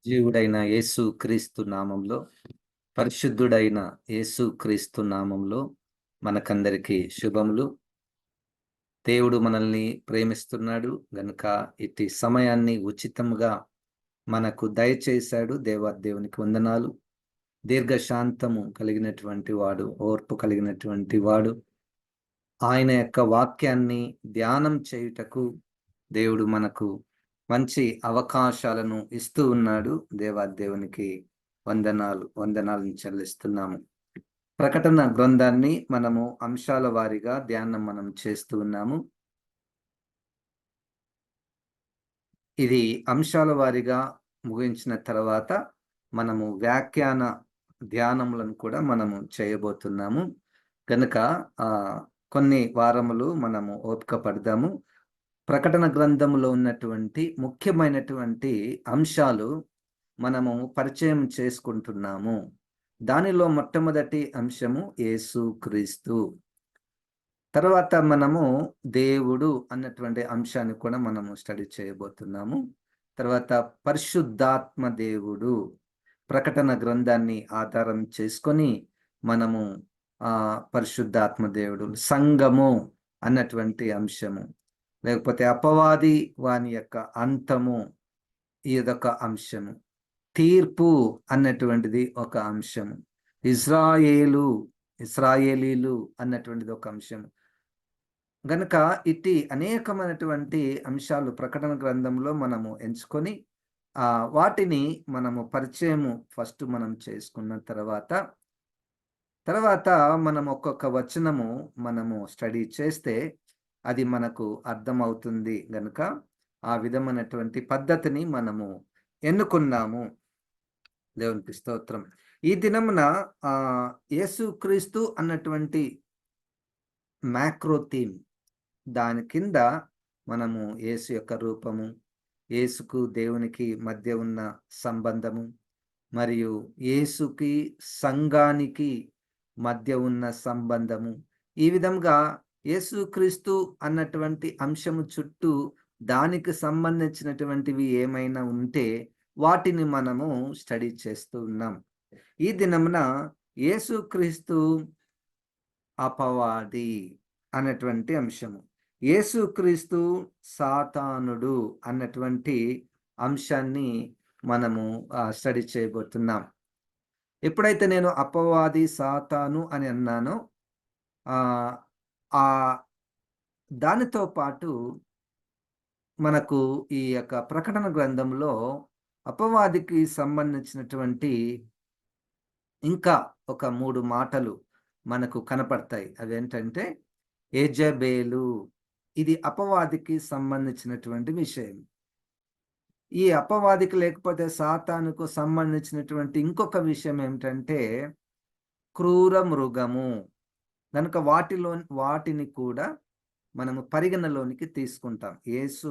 జీవుడైన యేసు క్రీస్తు నామంలో, పరిశుద్ధుడైన యేసు క్రీస్తు నామంలో మనకందరికీ శుభములు. దేవుడు మనల్ని ప్రేమిస్తున్నాడు గనుక ఇట్టి సమయాన్ని ఉచితంగా మనకు దయచేశాడు. దేవునికి వందనాలు. దీర్ఘశాంతము కలిగినటువంటి వాడు, ఓర్పు కలిగినటువంటి వాడు, ఆయన యొక్క వాక్యాన్ని ధ్యానం చేయుటకు దేవుడు మనకు మంచి అవకాశాలను ఇస్తూ ఉన్నాడు. దేవునికి వందనాలను చెల్లిస్తున్నాము. ప్రకటన గ్రంథాన్ని మనము అంశాల వారీగా ధ్యానం మనం చేస్తూ ఉన్నాము. ఇది అంశాల వారీగా ముగించిన తర్వాత మనము వ్యాఖ్యాన ధ్యానములను కూడా మనము చేయబోతున్నాము. కనుక కొన్ని వారములు మనము ఓపిక పడదాము. ప్రకటన గ్రంథంలో ఉన్నటువంటి ముఖ్యమైనటువంటి అంశాలు మనము పరిచయం చేసుకుంటున్నాము. దానిలో మొట్టమొదటి అంశము యేసు క్రీస్తు. తర్వాత మనము దేవుడు అన్నటువంటి అంశాన్ని కూడా మనము స్టడీ చేయబోతున్నాము. తర్వాత పరిశుద్ధాత్మ దేవుడు, ప్రకటన గ్రంథాన్ని ఆధారం చేసుకొని మనము పరిశుద్ధాత్మ దేవుడు, సంఘము అన్నటువంటి అంశము, లేకపోతే అపవాది వాని యొక్క అంతము ఇదొక అంశము, తీర్పు అన్నటువంటిది ఒక అంశము, ఇస్రాయేలీలు అన్నటువంటిది ఒక అంశము. గనుక ఇట్టి అనేకమైనటువంటి అంశాలు ప్రకటన గ్రంథంలో మనము ఎంచుకొని వాటిని మనము పరిచయము ఫస్ట్ మనం చేసుకున్న తర్వాత మనం ఒక్కొక్క వచనము మనము స్టడీ చేస్తే అది మనకు అర్థమవుతుంది. గనుక ఆ విధమైనటువంటి పద్ధతిని మనము ఎన్నుకున్నాము. దేవునికి స్తోత్రం. ఈ దినమున యేసుక్రీస్తు అన్నటువంటి మ్యాక్రో థీమ్, దాని కింద మనము యేసు యొక్క రూపము, యేసుకు దేవునికి మధ్య ఉన్న సంబంధము, మరియు యేసుకి సంఘానికి మధ్య ఉన్న సంబంధము, ఈ విధంగా యేసుక్రీస్తు అన్నటువంటి అంశము చుట్టూ దానికి సంబంధించినటువంటివి ఏమైనా ఉంటే వాటిని మనము స్టడీ చేస్తూ ఉన్నాం. ఈ దినమున యేసుక్రీస్తు అపవాది అన్నటువంటి అంశము, యేసుక్రీస్తు సాతానుడు అన్నటువంటి అంశాన్ని మనము స్టడీ చేయబోతున్నాం. ఎప్పుడైతే నేను అపవాది, సాతాను అని అన్నానో దానితో పాటు మనకు ఈ యొక్క ప్రకటన గ్రంథంలో అపవాదికి సంబంధించినటువంటి ఇంకా ఒక 3 మాటలు మనకు కనపడతాయి. అవేంటంటే యెజబేలు, ఇది అపవాదికి సంబంధించినటువంటి విషయం. ఈ అపవాదికి లేకపోతే సాతానుకు సంబంధించినటువంటి ఇంకొక విషయం ఏమిటంటే క్రూర మృగము. కనుక వాటిని కూడా మనము పరిగణలోనికి తీసుకుంటాం. యేసు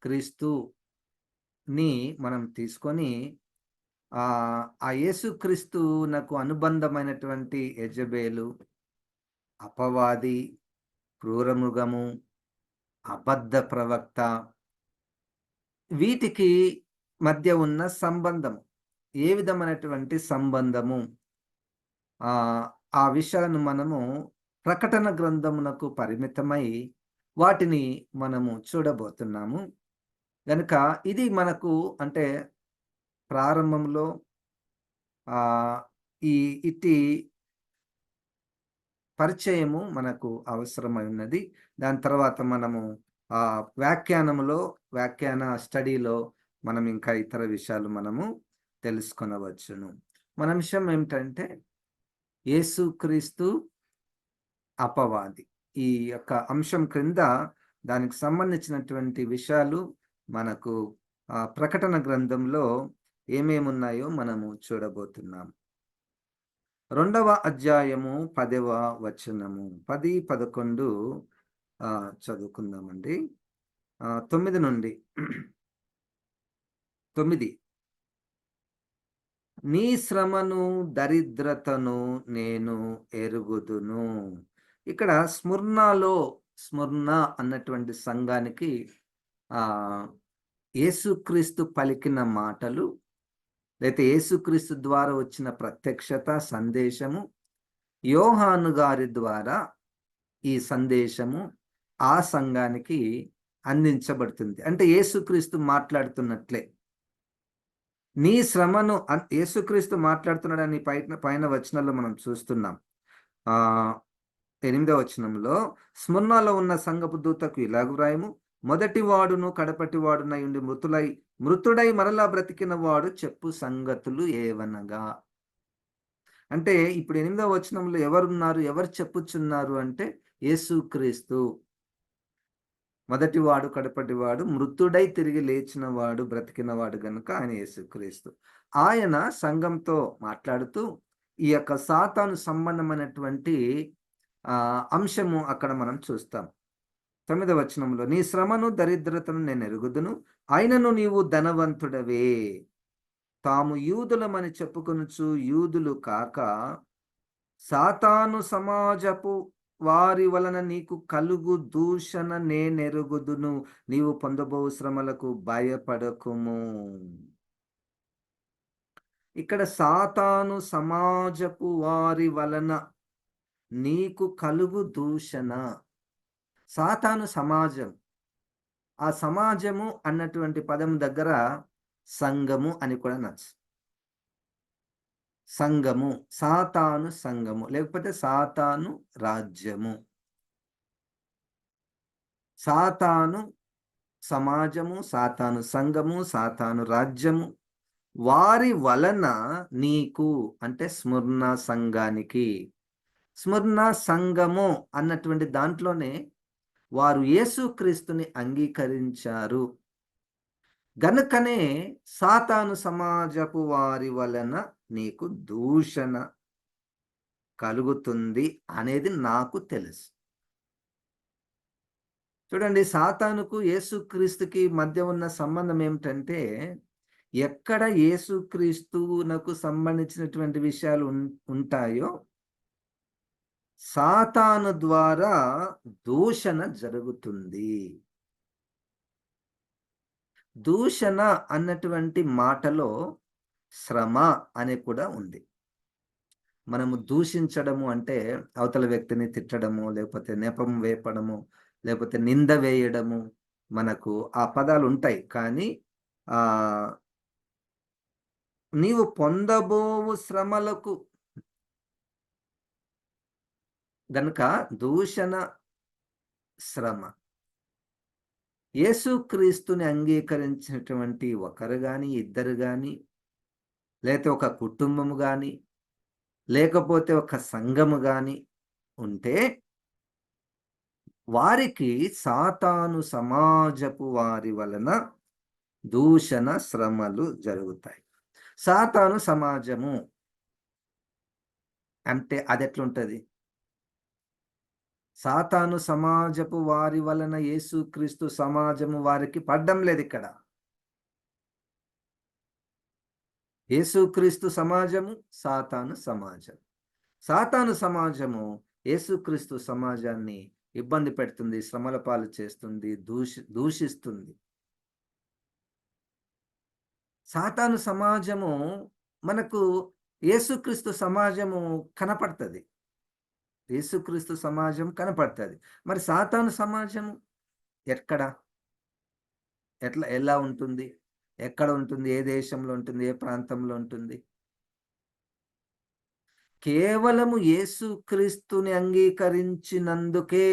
క్రీస్తుని మనం తీసుకొని ఆ యేసుక్రీస్తునకు అనుబంధమైనటువంటి యెజబేలు, అపవాది, క్రూరమృగము, అబద్ధ ప్రవక్త, వీటికి మధ్య ఉన్న సంబంధము, ఏ విధమైనటువంటి సంబంధము, ఆ విషయాలను మనము ప్రకటన గ్రంథమునకు పరిమితమై వాటిని మనము చూడబోతున్నాము. గనుక ఇది మనకు అంటే ప్రారంభంలో ఇట్టి పరిచయము మనకు అవసరమై ఉన్నది. దాని తర్వాత మనము వ్యాఖ్యాన స్టడీలో మనం ఇంకా ఇతర విషయాలు మనము తెలుసుకొనవచ్చును. మన విషయం ఏమిటంటే యేసుక్రీస్తు అపవాది, ఈ యొక్క అంశం క్రింద దానికి సంబంధించినటువంటి విషయాలు మనకు ప్రకటన గ్రంథంలో ఏమేమున్నాయో మనము చూడబోతున్నాం. 2వ అధ్యాయము 10వ వచనము, 10, 11 చదువుకుందామండి. 9 నుండి 9. నీ శ్రమను, దరిద్రతను నేను ఎరుగుదును. ఇక్కడ స్ముర్ణ అన్నటువంటి సంఘానికి యేసుక్రీస్తు పలికిన మాటలు లేతే యేసుక్రీస్తు ద్వారా వచ్చిన ప్రత్యక్షత, సందేశము, యోహాను గారి ద్వారా ఈ సందేశము ఆ సంఘానికి అందించబడుతుంది. అంటే యేసుక్రీస్తు మాట్లాడుతున్నట్లే. నీ శ్రమను యేసుక్రీస్తు మాట్లాడుతున్నాడని పైన పైన వచనాల్లో మనం చూస్తున్నాం. ఆహ్, 8వ వచనంలో, స్ముర్నలో ఉన్న సంఘపు దూతకు ఇలాగు వ్రాయుము, మొదటి వాడును కడపటి వాడునై ఉండి మృతుడై మరలా బ్రతికిన వాడు చెప్పు సంగతులు ఏవనగా. అంటే ఇప్పుడు 8వ వచనంలో ఎవరున్నారు? ఎవరు చెప్పుచున్నారు అంటే యేసుక్రీస్తు. మొదటివాడు, కడపటివాడు, మృతుడై తిరిగి లేచినవాడు, బ్రతికినవాడు గనుక ఆయన యేసుక్రీస్తు. ఆయన సంఘంతో మాట్లాడుతూ ఈ యొక్క సాతాను సంబంధమైనటువంటి అంశము అక్కడ మనం చూస్తాం. 9వ వచనంలో, నీ శ్రమను దరిద్రతను నేను ఎరుగుదును, అయినను నీవు ధనవంతుడవే. తాము యూదులమని చెప్పుకొనుచు యూదులు కాక సాతాను సమాజపు వారి వలన నీకు కలుగు దూషణ నేనెరుగుదును, నీవు పొందబో శ్రమలకు భయపడకుము. ఇక్కడ సాతాను సమాజపు వారి వలన నీకు కలుగు దూషణ. సాతాను సమాజం, ఆ సమాజము అన్నటువంటి పదం దగ్గర సంఘము అని కూడా నచ్చు. సంఘము, సాతాను సంఘము, లేకపోతే సాతాను రాజ్యము. సాతాను సమాజము, సాతాను సంఘము, సాతాను రాజ్యము, వారి వలన నీకు అంటే స్ముర్న సంఘానికి. స్ముర్న సంఘము అన్నటువంటి దాంట్లోనే వారు యేసుక్రీస్తుని అంగీకరించారు గనుకనే సాతాను సమాజపు వారి వలన నీకు దూషణ కలుగుతుంది అనేది నాకు తెలుసు. చూడండి, సాతానుకు యేసుక్రీస్తుకి మధ్య ఉన్న సంబంధం ఏమిటంటే, ఎక్కడ యేసుక్రీస్తునకు సంబంధించినటువంటి విషయాలు ఉంటాయో సాతాను ద్వారా దూషణ జరుగుతుంది. దూషణ అన్నటువంటి మాటలో శ్రమ అని కూడా ఉంది. మనము దూషించడము అంటే అవతల వ్యక్తిని తిట్టడము, లేకపోతే నెపం వేపడము, లేకపోతే నింద వేయడము, మనకు ఆ పదాలు ఉంటాయి. కానీ నీవు పొందబోవు శ్రమలకు గనుక దూషణ శ్రమ. యేసుక్రీస్తుని అంగీకరించినటువంటి ఒకరు గాని, ఇద్దరు గాని, లేకపోతే ఒక కుటుంబము గాని, లేకపోతే ఒక సంఘము గాని ఉంటే వారికి సాతాను సమాజపు వారి వలన దూషణ శ్రమలు జరుగుతాయి. సాతాను సమాజము అంటే అదెట్లుంటది? సాతాను సమాజపు వారి వలన యేసుక్రీస్తు సమాజము వారికి పడ్డం లేదు ఇక్కడ. యేసుక్రీస్తు సమాజము, సాతాను సమాజం. సాతాను సమాజము యేసుక్రీస్తు సమాజాన్ని ఇబ్బంది పెడుతుంది, శ్రమల పాలు చేస్తుంది, దూషిస్తుంది. సాతాను సమాజము మనకు యేసుక్రీస్తు సమాజము కనపడుతుంది. యేసుక్రీస్తు సమాజం కనపడుతుంది. మరి సాతాను సమాజము ఎక్కడ? ఎలా ఉంటుంది? ఎక్కడ ఉంటుంది? ఏ దేశంలో ఉంటుంది? ఏ ప్రాంతంలో ఉంటుంది? కేవలము యేసుక్రీస్తుని అంగీకరించినందుకే,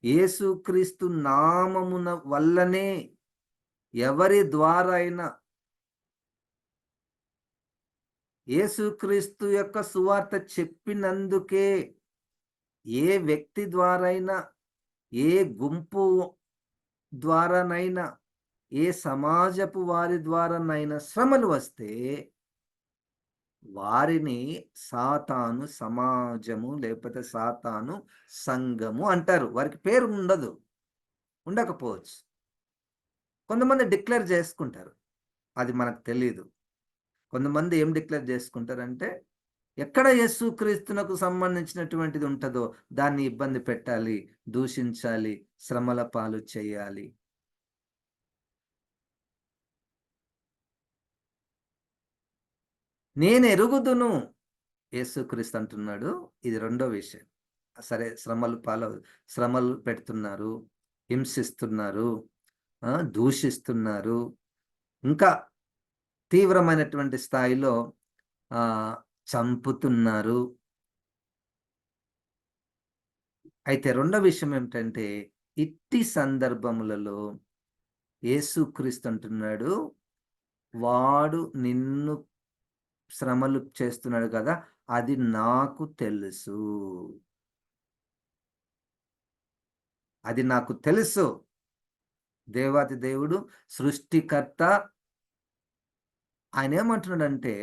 యేసుక్రీస్తు నామమున వల్లనే ఎవరి ద్వారా అయినా, యేసుక్రీస్తు యొక్క సువార్త చెప్పినందుకే ఏ వ్యక్తి ద్వారైనా, ఏ గుంపు ద్వారానైనా, ఏ సమాజపు వారి ద్వారానైనా శ్రమలు వస్తే వారిని సాతాను సమాజము లేకపోతే సాతాను సంఘము అంటారు. వారికి పేరు ఉండదు, ఉండకపోవచ్చు. కొంతమంది డిక్లేర్ చేసుకుంటారు, అది మనకు తెలీదు. కొంతమంది ఏం డిక్లేర్ చేసుకుంటారంటే, ఎక్కడ యేసుక్రీస్తునకు సంబంధించినటువంటిది ఉంటుందో దాన్ని ఇబ్బంది పెట్టాలి, దూషించాలి, శ్రమల పాలు చేయాలి. నేనెరుగుదును. యేసుక్రీస్తు అంటున్నాడు. ఇది రెండో విషయం. సరే శ్రమలు పెడుతున్నారు, హింసిస్తున్నారు, దూషిస్తున్నారు. ఇంకా తీవ్రమైనటువంటి స్థాయిలో ఆహ్, చంపుతున్నారు. అయితే రెండో విషయం ఏమిటంటే, ఇట్టి సందర్భములలో యేసుక్రీస్తు అంటున్నాడు, వాడు నిన్ను శ్రమలు చేస్తున్నాడు గదా! అది నాకు తెలుసు. అది నాకు తెలుసు. దేవాతి దేవుడు, సృష్టికర్త ఆయనేమంటున్నాడంటే,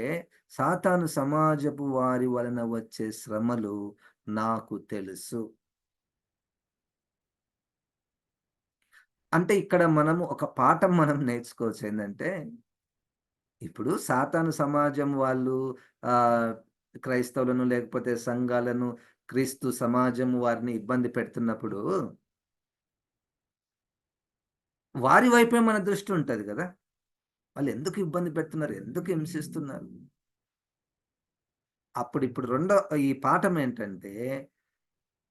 సాతాను సమాజపు వారి వలన వచ్చే శ్రమలు నాకు తెలుసు. అంటే ఇక్కడ మనము ఒక పాఠం మనం నేర్చుకోవచ్చు ఏందంటే, ఇప్పుడు సాతాను సమాజం వాళ్ళు ఆహ్, క్రైస్తవులను లేకపోతే సంఘాలను, క్రీస్తు సమాజం వారిని ఇబ్బంది పెడుతున్నప్పుడు, వారి వైపే మన దృష్టి ఉంటది గదా! వాళ్ళెందుకు ఇబ్బంది పెడుతున్నారు? ఎందుకు హింసిస్తున్నారు? ఇప్పుడు రెండో ఈ పాఠమేంటంటే,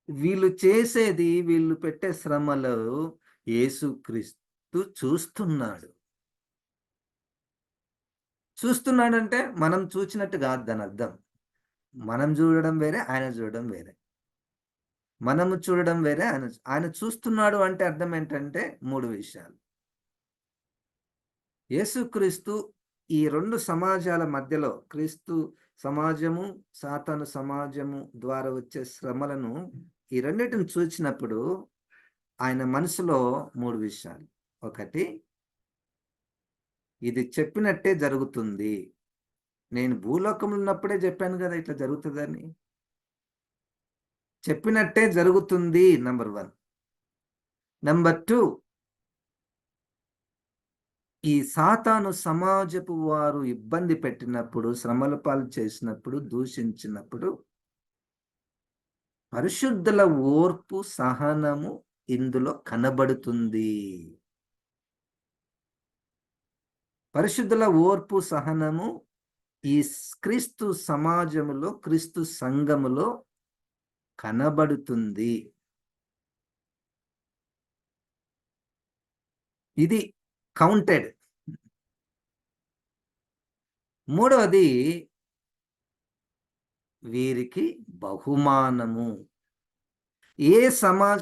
వీళ్ళు పెట్టే శ్రమలు యేసుక్రీస్తు చూస్తున్నాడు. చూస్తున్నాడంటే మనం చూచినట్టు గాదు దానర్థం. మనం జూడడం వేరే, ఆయన జూడడం వేరే. మనము చూడడం వేరే, ఆయన చూస్తున్నాడు అంటే అర్థం ఏంటంటే 3 విషయాలు. యేసుక్రీస్తు ఈ 2 సమాజాల మధ్యలో క్రీస్తు సమాజము, సాతాను సమాజము ద్వారా వచ్చే శ్రమలను ఈ రెండిటిని చూచినప్పుడు ఆయన మనసులో 3 విషయాలు. ఒకటి, ఇది చెప్పినట్టే జరుగుతుంది. నేను భూలోకంలో ఉన్నప్పుడే జెప్పాను గదా! ఇట్లా జరుగుతదని. చెప్పినట్టే జరుగుతుంది నంబర్ 1. నంబర్ 2, ఈ సాతాను సమాజపు వారు ఇబ్బంది పెట్టినప్పుడు, శ్రమల పాలు చేసినప్పుడు, దూషించినప్పుడు, పరిశుద్ధుల ఓర్పు, సహనము ఇందులో కనబడుతుంది. పరిశుద్ధుల ఓర్పు, సహనము ఈ క్రీస్తు సమాజములో, క్రీస్తు సంఘములో కనబడుతుంది. ఇది కౌంటెడ్. మూడవది, వీరికి బహుమానము.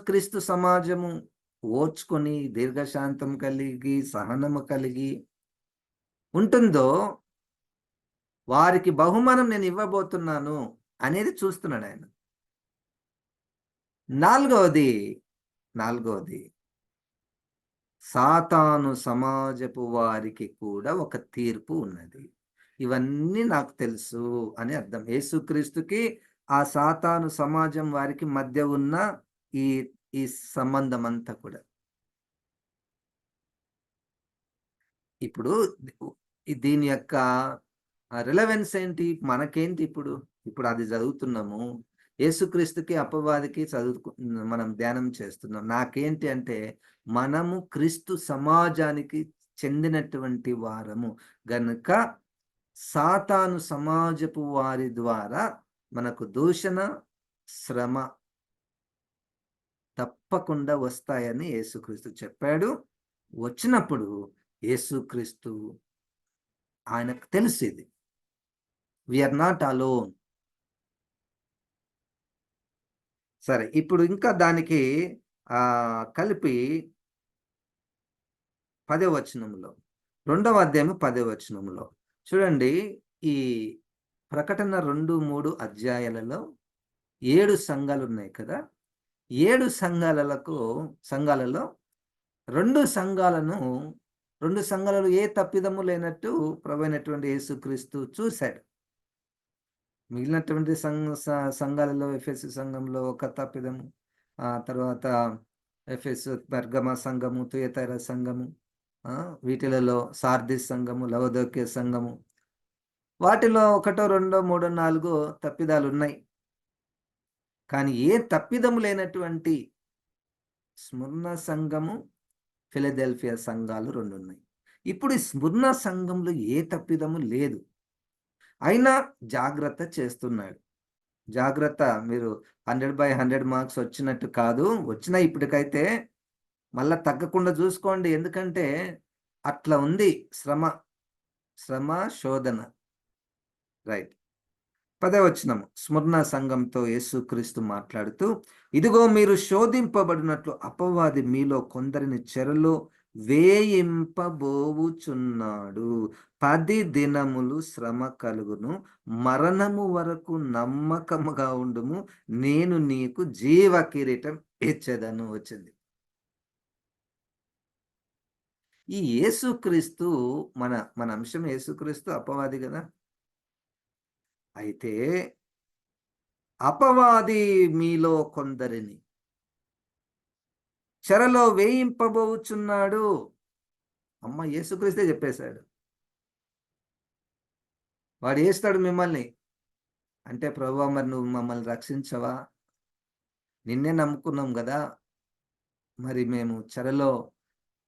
క్రీస్తు సమాజము ఓర్చుకొని, దీర్ఘశాంతం కలిగి, సహనము కలిగి ఉంటుందో, వారికి బహుమానం నేనివ్వబోతున్నాను అనేది చూస్తున్నాడాయన. నాలుగవది, నాలుగవది సాతాను సమాజపు వారికి కూడా ఒక తీర్పు ఉన్నది. ఇవన్నీ నాకు తెలుసు అని అర్థం. యేసుక్రీస్తుకి ఆ సాతాను సమాజం వారికి మధ్య ఉన్న ఈ ఈ సంబంధమంతా కూడా. ఇప్పుడు దీని యొక్క రిలవెన్స్ ఏంటి? మనకేంటి ఇప్పుడు? ఇప్పుడు అది చదువుతున్నాము. యేసుక్రీస్తుకి, అపవాదికి మనం ధ్యానం చేస్తున్నాం. నాకేంటి అంటే, మనము క్రీస్తు సమాజానికి చెందినటువంటి వారము గనుక, సాతాను సమాజపు వారి ద్వారా మనకు దూషణ, శ్రమ తప్పకుండా వస్తాయని యేసుక్రీస్తు చెప్పాడు. వచ్చినప్పుడు యేసుక్రీస్తు ఆయనకు తెలుసిది. We are not alone. సరే. ఇప్పుడు ఇంకా దానికి కలిపి 10వ వచనంలో, రెండవ అధ్యాయము 10వ వచనంలో చూడండి. ఈ ప్రకటన 2, 3 అధ్యాయాలలో 7 సంఘాలున్నాయి కదా! 7 సంఘాలలో 2 సంఘాలను 2 సంఘాలలో ఏ తప్పిదము లేనట్టు ప్రభువైనటువంటి యేసుక్రీస్తు చూసాడు. మిగిలినటువంటి సంఘాలలో ఎఫెసు సంఘంలో ఒక తప్పిదము, తర్వాత ఎఫెసు, పెర్గమ సంఘము, తుయతైర సంఘము, వీటిలలో సార్దిస్ సంఘము, లవొదొకయ సంఘము, వాటిలో ఒకటో, రెండో, మూడో, నాలుగో తప్పిదాలున్నాయి. కానీ ఏ తప్పిదము లేనటువంటి స్ముర్ణ సంఘము, ఫిలదెల్ఫియా సంఘాలు 2 ఉన్నాయి. ఇప్పుడు ఈ స్ముర్ణ సంఘంలో ఏ తప్పిదము లేదు. అయినా జాగ్రత్త చేస్తున్నాడు. జాగ్రత్త, మీరు 100/100 మార్క్స్ వచ్చినట్టు కాదు. వచ్చినాయి ఇప్పటికైతే. మళ్ళా తగ్గకుండా చూసుకోండి. ఎందుకంటే అట్లా ఉంది శ్రమ. శ్రమ, శోధన. రైట్. 10వ వచనం, స్మరణ సంఘంతో యేసుక్రీస్తు మాట్లాడుతూ, ఇదిగో మీరు శోధింపబడినట్లు అపవాది మీలో కొందరిని చెరలో వేయింపబోవుచున్నాడు. 10 దినములు శ్రమ కలుగును, మరణము వరకు నమ్మకముగా ఉండుము, నేను నీకు జీవ కిరీటం ఇచ్చేదను. వచ్చింది. ఈ యేసుక్రీస్తు, మన మన అంశం యేసుక్రీస్తు అపవాది కదా. అయితే అపవాది మీలో కొందరిని చెరలో వేయింపబోచున్నాడు. అమ్మ, యేసుక్రీస్తే చెప్పేశాడు. వాడు ఏస్తాడు మిమ్మల్ని. అంటే ప్రభువా, మరి నువ్వు మమ్మల్ని రక్షించవా? నిన్నే నమ్ముకున్నాం గదా! మరి మేము చెరలో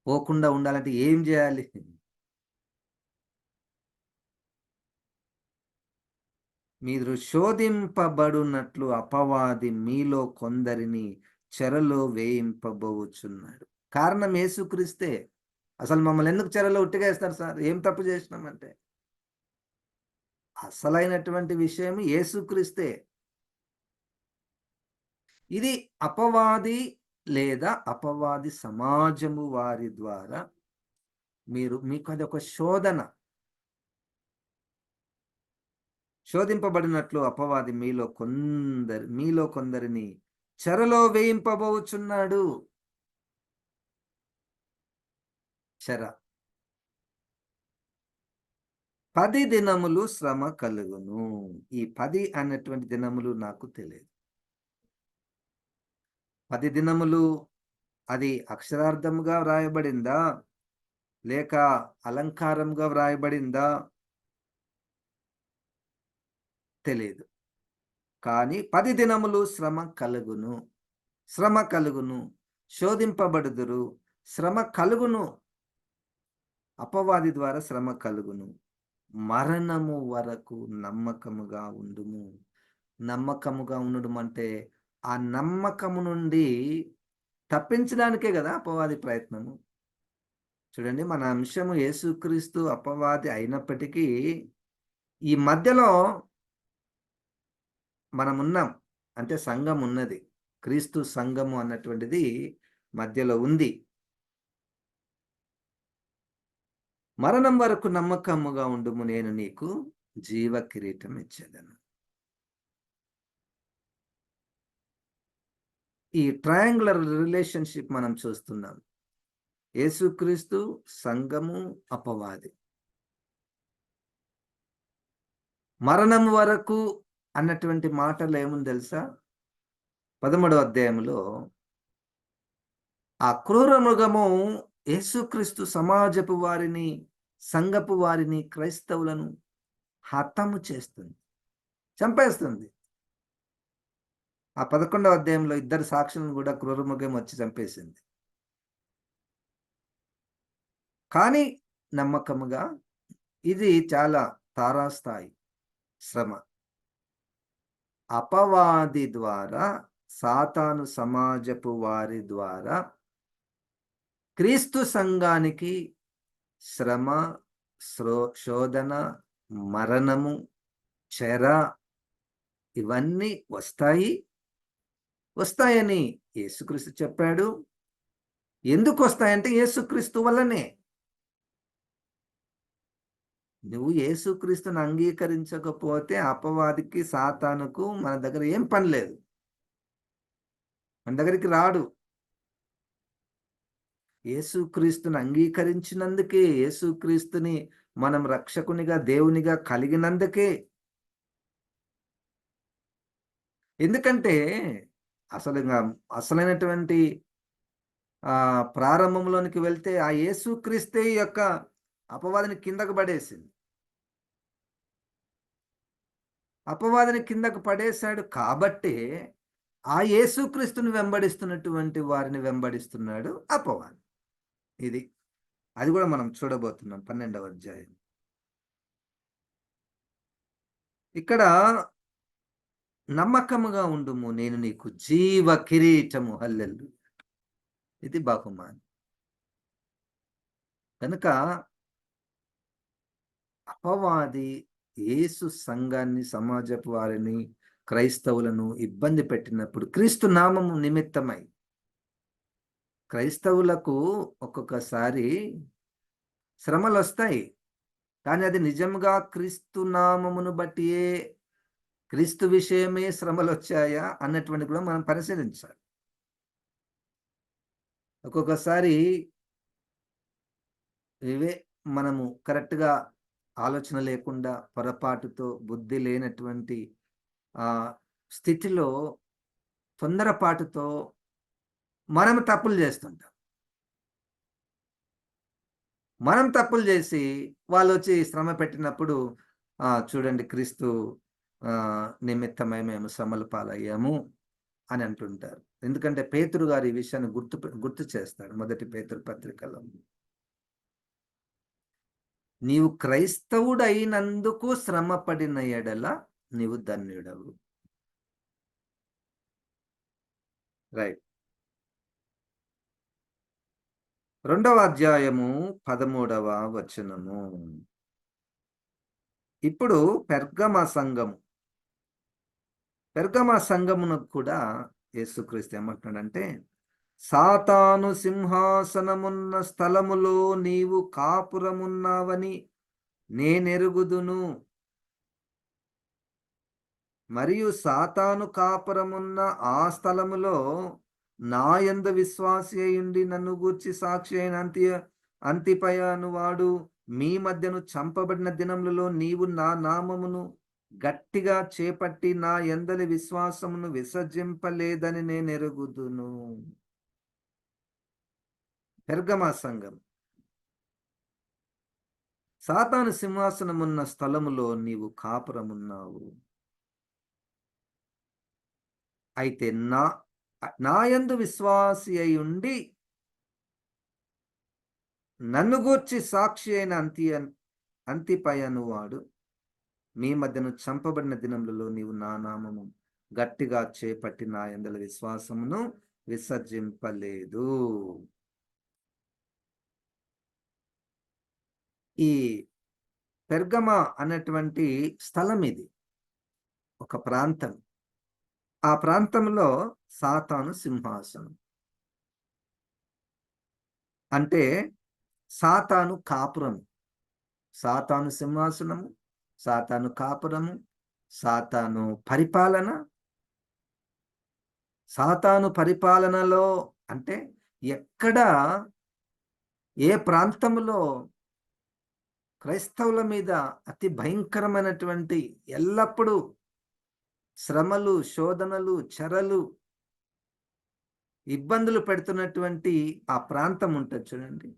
పోకుండా ఉండాలంటే ఏం జేయాలి? మీరు శోధింపబడునట్లు అపవాది మీలో కొందరిని చెరలో వేయింపబోచున్నాడు. కారణం యేసుక్రీస్తే. అసలు మమ్మల్ని ఎందుకు చెరలో ఉట్టిగా ఏస్తారు సార్? ఏం తప్పు చేసినామంటే? అసలైనటువంటి విషయం యేసుక్రీస్తే. ఇది అపవాది లేదా అపవాది సమాజము వారి ద్వారా మీకు అదొక శోధన. శోధింపబడినట్లు అపవాది మీలో కొందరిని చెరలో వేయింపబోచున్నాడు. చెర. 10 దినములు శ్రమ కలుగును. ఈ 10 అన్నటువంటి దినములు నాకు తెలియదు. 10 దినములు అది అక్షరార్థముగా వ్రాయబడిందా? లేక అలంకారంగా వ్రాయబడిందా? తెలీదు. కానీ 10 దినములు శ్రమ కలుగును. శ్రమ కలుగును. శోధింపబడుదురు. శ్రమ కలుగును. అపవాది ద్వారా శ్రమ కలుగును. మరణము వరకు నమ్మకముగా ఉండుము. నమ్మకముగా ఉండడం అంటే ఆ నమ్మకము నుండి తప్పించడానికే కదా అపవాది ప్రయత్నము. చూడండి, మన అంశము యేసుక్రీస్తు అపవాది అయినప్పటికీ ఈ మధ్యలో మనమున్నాం. అంటే సంఘం ఉన్నది. క్రీస్తు సంఘము అన్నటువంటిది మధ్యలో ఉంది. మరణం వరకు నమ్మకముగా ఉండుము, నేను నీకు జీవ కిరీటం ఇచ్చేదను. ఈ ట్రయాంగులర్ రిలేషన్షిప్ మనం చూస్తున్నాం. యేసుక్రీస్తు, సంఘము, అపవాది. మరణం వరకు అన్నటువంటి మాటలు ఏముంది తెలుసా? 13వ అధ్యాయంలో ఆ క్రూర మృగము యేసుక్రీస్తు సమాజపు వారిని, సంఘపు వారిని, క్రైస్తవులను హతము చేస్తుంది, చంపేస్తుంది. ఆ 11వ అధ్యాయంలో 2 సాక్షులను కూడా క్రూర మృగం వచ్చి చంపేసింది. కానీ నమ్మకముగా, ఇది చాలా తారాస్థాయి శ్రమ. అపవాది ద్వారా, సాతాను సమాజపు వారి ద్వారా క్రీస్తు సంఘానికి శ్రమ, శోధన, మరణము, చెర ఇవన్నీ వస్తాయని యేసుక్రీస్తు చెప్పాడు. ఎందుకు వస్తాయంటే యేసుక్రీస్తు వల్లనే. నువ్వు యేసుక్రీస్తుని అంగీకరించకపోతే అపవాదికి, సాతానుకు మన దగ్గర ఏం పని లేదు. మన దగ్గరికి రాడు. యేసుక్రీస్తుని అంగీకరించినందుకే, యేసుక్రీస్తుని మనం రక్షకునిగా, దేవునిగా కలిగినందుకే. ఎందుకంటే అసలైనటువంటి ప్రారంభంలోనికి వెళ్తే ఆ యేసుక్రీస్తే ఈ యొక్క అపవాదిని కిందకు పడేసింది. అపవాదిని కిందకు పడేశాడు కాబట్టే ఆ యేసుక్రీస్తుని వెంబడిస్తున్నటువంటి వారిని వెంబడిస్తున్నాడు అపవాది. అది కూడా మనం చూడబోతున్నాం 12వ అధ్యాయం. ఇక్కడ నమ్మకముగా ఉండుము. నేను నీకు జీవ కిరీటము. హల్లెలూయా! ఇది బహుమానం. కనుక అపవాది యేసు సంఘాన్ని, సమాజపు వారిని, క్రైస్తవులను ఇబ్బంది పెట్టినప్పుడు క్రీస్తు నామము నిమిత్తమై క్రైస్తవులకు ఒక్కొక్కసారి శ్రమలొస్తాయి. కానీ అది నిజంగా క్రీస్తు నామమును బట్టియే, క్రీస్తు విషయమే శ్రమలొచ్చాయా అన్నటువంటిది కూడా మనం పరిశీలించాలి. ఒక్కొక్కసారి ఇవే మనము కరెక్ట్‌గా ఆలోచన లేకుండా, పొరపాటుతో, బుద్ధి లేనటువంటి స్థితిలో, తొందరపాటుతో మనం తప్పులు చేస్తుంటాం. మనం తప్పులు చేసి వాళ్ళొచ్చి శ్రమ పెట్టినప్పుడు చూడండి క్రీస్తు నిమిత్తమై మేము శ్రమల పాలయ్యాము అని అంటుంటారు. ఎందుకంటే పేతురు గారు ఈ విషయాన్ని గుర్తు చేస్తాడు మొదటి పేతురు పత్రికలో. నీవు క్రైస్తవుడైనందుకు శ్రమ పడిన ఎడల నీవు ధన్యుడవు. రైట్. 2వ అధ్యాయము 13వ వచనము. ఇప్పుడు పెర్గమ సంఘమునకు కూడా యేసుక్రీస్తు ఏమంటున్నాడంటే, సాతాను సింహాసనమున్న స్థలములో నీవు కాపురమున్నావని నేనెరుగుదును. మరియు సాతాను కాపురమున్న ఆ స్థలములో నా యందు విశ్వాసి అయ్యుండి నన్ను గూర్చి సాక్షి అయిన అంతిపయ అనువాడు మీ మధ్యను చంపబడిన దినములలో నీవు నా నామమును గట్టిగా చేపట్టి నా యందలి విశ్వాసమును విసర్జింపలేదని నేను ఎరుగుదును. పెర్గమా సంఘం. సాతాను సింహాసనమున్న స్థలములో నీవు కాపురమున్నావు. అయితే నా యందు విశ్వాసి అయి ఉండి నన్ను గూర్చి సాక్షి అయిన అంతిపయను వాడు మీ మధ్యను చంపబడిన దినములలో నీవు నా నామము గట్టిగా చేపట్టి నా యందల విశ్వాసమును విసర్జింపలేదు. ఈ పెర్గమ అనేటువంటి స్థలం ఇది, ఒక ప్రాంతం. ఆ ప్రాంతంలో సాతాను సింహాసనం అంటే సాతాను కాపురము, సాతాను సింహాసనము, సాతాను కాపురము, సాతాను పరిపాలన. సాతాను పరిపాలనలో అంటే ఎక్కడ, ఏ ప్రాంతంలో క్రైస్తవుల మీద అతి భయంకరమైనటువంటి ఎల్లప్పుడూ శ్రమలు, శోధనలు, చెరలు, ఇబ్బందులు పెడుతున్నటువంటి ఆ ప్రాంతం ఉంటుంది చూడండి.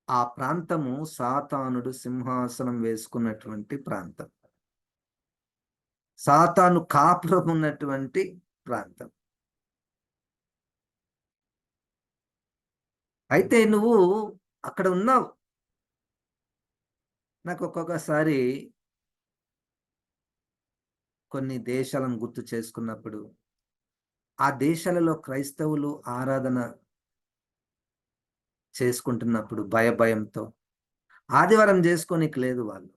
ఆ ప్రాంతము సాతానుడు సింహాసనం వేసుకున్నటువంటి ప్రాంతం, సాతాను కాపురం ఉన్నటువంటి ప్రాంతం. అయితే నువ్వు అక్కడ ఉన్నావు. నాకు ఒక్కొక్కసారి కొన్ని దేశాలను గుర్తు చేసుకున్నప్పుడు, ఆ దేశాలలో క్రైస్తవులు ఆరాధన చేసుకుంటున్నప్పుడు భయంతో ఆదివారం చేసుకోనికి లేదు, వాళ్ళు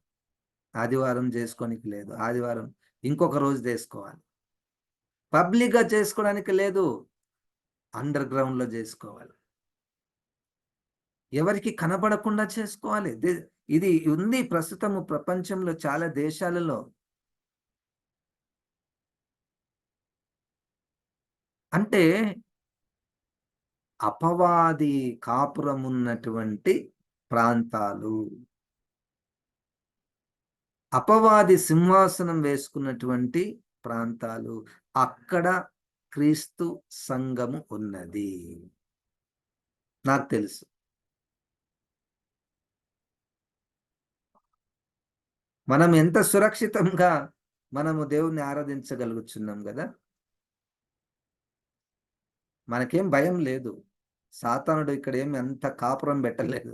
ఆదివారం చేసుకోనికి లేదు, ఆదివారం ఇంకొక రోజు చేసుకోవాలి, పబ్లిక్గా చేసుకోవడానికి లేదు, అండర్ గ్రౌండ్ లో చేసుకోవాలి, ఎవరికి కనబడకుండా చేసుకోవాలి. ఇది ఉంది ప్రస్తుతము ప్రపంచంలో చాలా దేశాలలో. అంటే అపవాది కాపురం ఉన్నటువంటి ప్రాంతాలు, అపవాది సింహాసనం వేసుకున్నటువంటి ప్రాంతాలు, అక్కడ క్రీస్తు సంఘము ఉన్నది. నాకు తెలుసు. మనం ఎంత సురక్షితంగా మనము దేవుణ్ణి ఆరాధించగలుగుతున్నాం కదా. మనకేం భయం లేదు. సాతానుడు ఇక్కడ ఏమి అంత కాపురం పెట్టలేదు.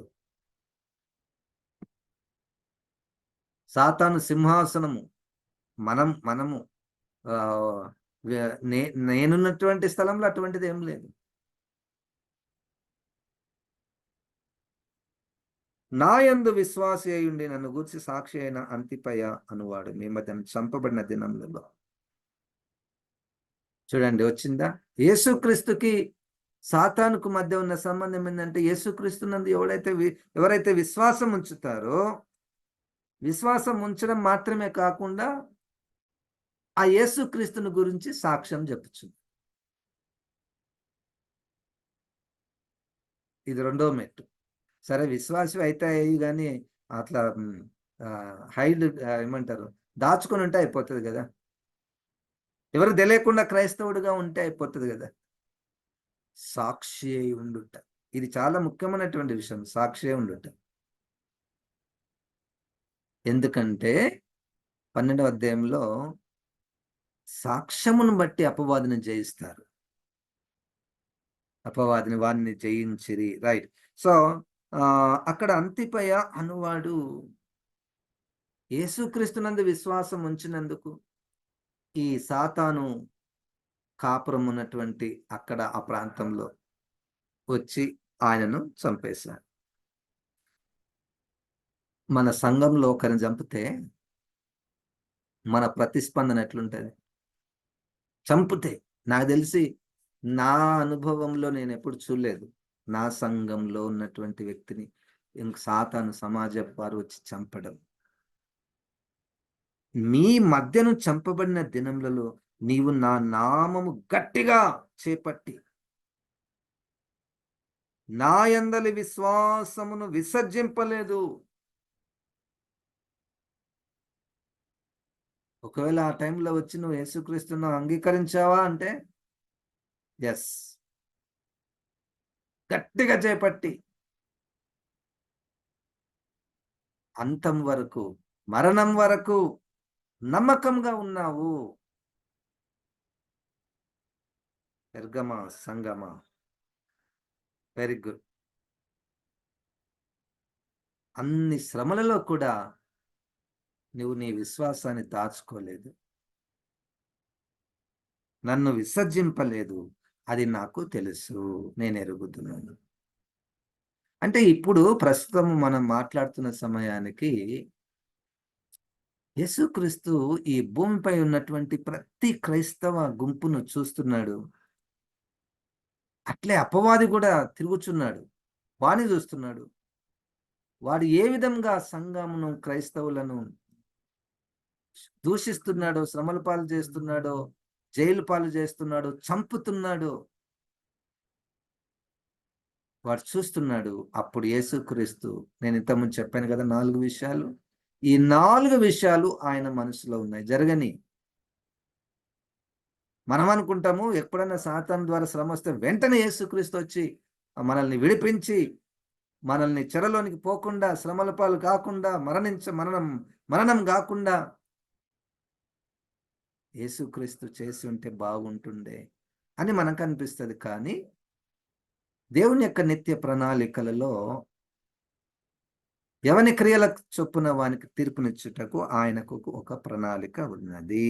సాతాను సింహాసనము. మనము ఆహ్, నేనున్నటువంటి స్థలంలో అటువంటిది ఏం లేదు. నా యందు విశ్వాసి అయ్యుండి నన్ను గూర్చి సాక్షి అయిన అంతిపయ అనువాడు మీ మధ్యన చంపబడిన దినములలో. చూడండి వచ్చిందా? యేసుక్రీస్తుకి సాతానుకు మధ్య ఉన్న సంబంధం ఏందంటే, యేసుక్రీస్తునందు ఎవరైతే విశ్వాసం ఉంచుతారో, విశ్వాసం ఉంచడం మాత్రమే కాకుండా ఆ యేసుక్రీస్తుని గురించి సాక్ష్యం చెప్పుచుంది. ఇది రెండో మెట్టు. సరే విశ్వాసివి అయితే అయ్యి గాని అట్లా ఏమంటారు, దాచుకొని ఉంటే అయిపోతది గదా! ఎవరికి తెలియకుండా క్రైస్తవుడిగా ఉంటే అయిపోతది గదా! సాక్షి అయి ఉండుట. ఇది చాలా ముఖ్యమైనటువంటి విషయం. సాక్షి అయి ఉండుట. ఎందుకంటే 12వ అధ్యాయంలో సాక్ష్యమును బట్టి అపవాదిని జయిస్తారు. అపవాదిని వారిని జయించిరి. రైట్. సో, అక్కడ అంతిపయ అనువాడు యేసుక్రీస్తునందు విశ్వాసం ఉంచినందుకు ఈ సాతాను కాపురం ఉన్నటువంటి అక్కడ ఆ ప్రాంతంలో వచ్చి ఆయనను చంపేశారు. మన సంఘంలో ఒకరిని చంపితే మన ప్రతిస్పందన ఎట్లుంటది? చంపితే నాకు తెలిసి నా అనుభవంలో నేనెప్పుడు చూడలేదు. నా సంఘంలో ఉన్నటువంటి వ్యక్తిని సాతాను సమాజపు వారు వచ్చి చంపడం. మీ మధ్యను చంపబడిన దినములలో నీవు నా నామము గట్టిగా చేపట్టి నా యందలి విశ్వాసమును విసర్జింపలేదు. ఒకవేళ ఆ టైంలో వచ్చి నువ్వు యేసుక్రీస్తును అంగీకరించావా అంటే యెస్. గట్టిగా చేపట్టి అంతం వరకు, మరణం వరకు నమ్మకంగా ఉన్నావు. పెర్గమా సంగమా. Very good. అన్ని శ్రమలలో కూడా నువ్వు నీ విశ్వాసాన్ని దాచుకోలేదు. నన్ను విసర్జింపలేదు. అది నాకు తెలుసు. నేనెరుగుదును. అంటే ఇప్పుడు ప్రస్తుతం మనం మాట్లాడుతున్న సమయానికి యేసుక్రీస్తు ఈ భూమిపై ఉన్నటువంటి ప్రతి క్రైస్తవ గుంపును చూస్తున్నాడు. అట్లే అపవాది కూడా తిరుగుచున్నాడు. వాని చూస్తున్నాడు. వాడు ఏ విధంగా సంఘమును, క్రైస్తవులను దూషిస్తున్నాడో, శ్రమల పాలు చేస్తున్నాడో, జైలు పాలు చేస్తున్నాడో, చంపుతున్నాడో వాడు చూస్తున్నాడు. అప్పుడు యేసుక్రీస్తు, నేను ఇంతకుముందు చెప్పాను కదా 4 విషయాలు. ఈ 4 విషయాలు ఆయన మనసులో ఉన్నాయి. జరగని. మనం అనుకుంటాము ఎప్పుడైనా సాతాను ద్వారా శ్రమ వస్తే వెంటనే యేసుక్రీస్తు వచ్చి మనల్ని విడిపించి, మనల్ని చెరలోనికి పోకుండా, శ్రమల పాలు కాకుండా, మరణం కాకుండా యేసుక్రీస్తు చేసి ఉంటే బాగుంటుండే అని మనకు అనిపిస్తది. కానీ దేవుని యొక్క నిత్య ప్రణాళికలలో ఎవని క్రియల చొప్పున వానికి తీర్పునిచ్చుటకు ఆయనకు ఒక ప్రణాళిక ఉన్నది.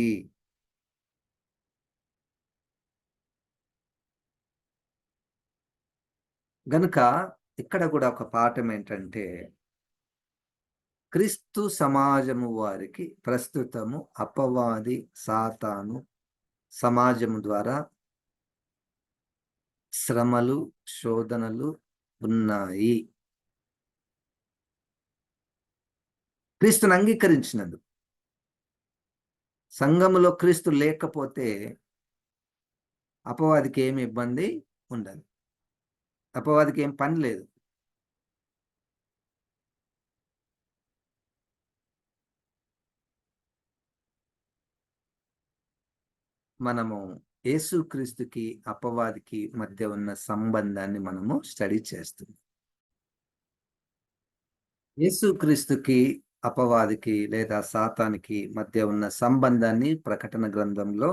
గనుక ఇక్కడ కూడా ఒక పాఠం ఏంటంటే, క్రీస్తు సమాజము వారికి ప్రస్తుతము అపవాది సాతాను సమాజము ద్వారా శ్రమలు, శోధనలు ఉన్నాయి. క్రీస్తుని అంగీకరించినందుకు. సంఘములో క్రీస్తు లేకపోతే అపవాదికి ఏమి ఇబ్బంది ఉండదు. అపవాదికి ఏం పని లేదు. మనము యేసుక్రీస్తుకి అపవాదికి మధ్య ఉన్న సంబంధాన్ని మనము స్టడీ చేస్తున్నాం. యేసుక్రీస్తుకి అపవాదికి లేదా సాతానికి మధ్య ఉన్న సంబంధాన్ని ప్రకటన గ్రంథంలో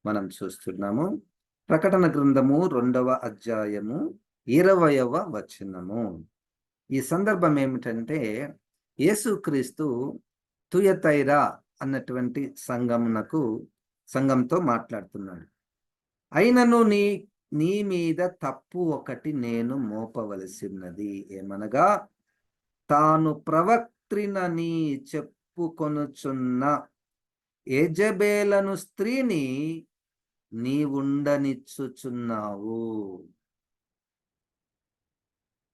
మనం చూస్తున్నాము. ప్రకటన గ్రంథము 2వ అధ్యాయము 20వ వచనము. ఈ సందర్భం ఏమిటంటే, యేసుక్రీస్తు తుయతైరా అన్నటువంటి సంఘంతో మాట్లాడుతున్నాడు. అయినను నీ మీద తప్పు ఒకటి నేను మోపవలసినది, ఏమనగా తాను ప్రవక్త్రినని చెప్పుకొనుచున్న యెజెబెలను స్త్రీని నీవుండనిచ్చుచున్నావు.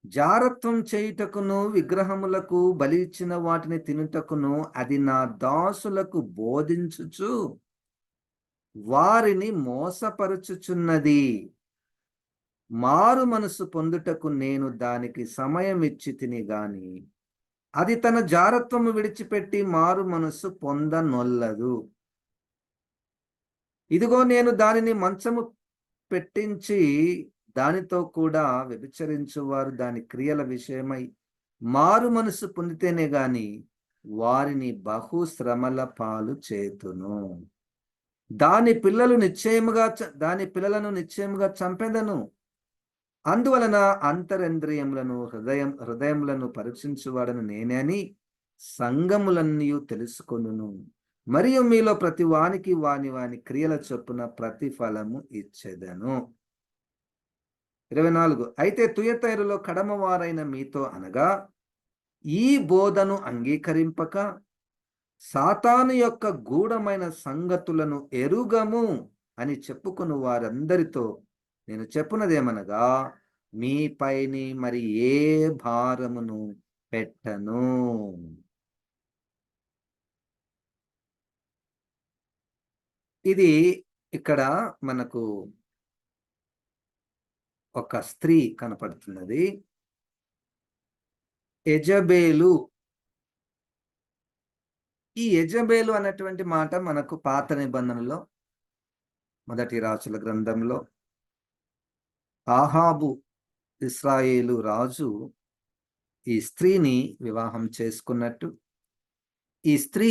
జారత్వం చేయుటకును విగ్రహములకు బలి ఇచ్చిన వాటిని తినుటకును అది నా దాసులకు బోధించుచు వారిని మోసపరుచుచున్నది. మారు మనసు పొందుటకు నేను దానికి సమయం ఇచ్చి తిని గాని అది తన జారత్వము విడిచిపెట్టి మారు మనసు పొందనొల్లదు. ఇదిగో నేను దానిని మంచము పెట్టించి దానితో కూడా వ్యభిచరించువారు దాని క్రియల విషయమై మారు మనసు పొందితేనే గాని వారిని బహు శ్రమల పాలు చేతును. దాని పిల్లలను నిశ్చయముగా చంపెదను. అందువలన అంతరింద్రియములను హృదయములను పరీక్షించువాడను నేనే అని సంఘములన్నీ తెలుసుకొనును. మరియు మీలో ప్రతి వానికి వాని క్రియల చొప్పున ప్రతిఫలము ఇచ్చెదను. 24 అయితే తుయతైరులో కడమవారైన మీతో అనగా ఈ బోధను అంగీకరింపక సాతాను యొక్క గూఢమైన సంగతులను ఎరుగము అని చెప్పుకుని వారందరితో నేను చెప్పునదేమనగా మీపైని మరి ఏ భారమును పెట్టను. ఇది ఇక్కడ మనకు ఒక స్త్రీ కనపడుతున్నది. యెజబెలు. ఈ యెజబెలు అనేటువంటి మాట మనకు పాత నిబంధనలో మొదటి రాజుల గ్రంథంలో ఆహాబు ఇశ్రాయేలు రాజు ఈ స్త్రీని వివాహం చేసుకున్నట్టు, ఈ స్త్రీ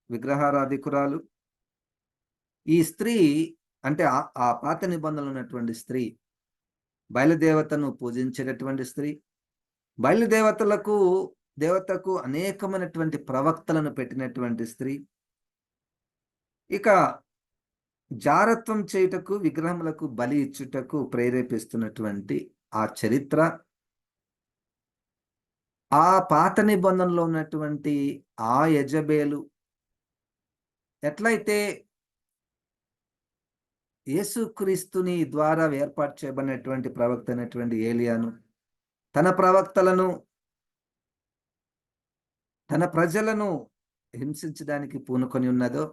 విగ్రహారాధికురాలు. ఈ స్త్రీ అంటే ఆ పాత నిబంధనలు ఉన్నటువంటి స్త్రీ బయలుదేవతను పూజించేటటువంటి స్త్రీ, దేవతకు అనేకమైనటువంటి ప్రవక్తలను పెట్టినటువంటి స్త్రీ, ఇక జారత్వం చేయుటకు విగ్రహములకు బలి ఇచ్చుటకు ప్రేరేపిస్తున్నటువంటి ఆ చరిత్ర, ఆ పాత నిబంధనలో ఉన్నటువంటి ఆ యెజబెలు ఎట్లయితే యేసుక్రీస్తుని ద్వారా ఏర్పాటు చేయబడినటువంటి ప్రవక్త అయినటువంటి ఏలియాను తన ప్రవక్తలను తన ప్రజలను హింసించడానికి పూనుకొని ఉన్నదో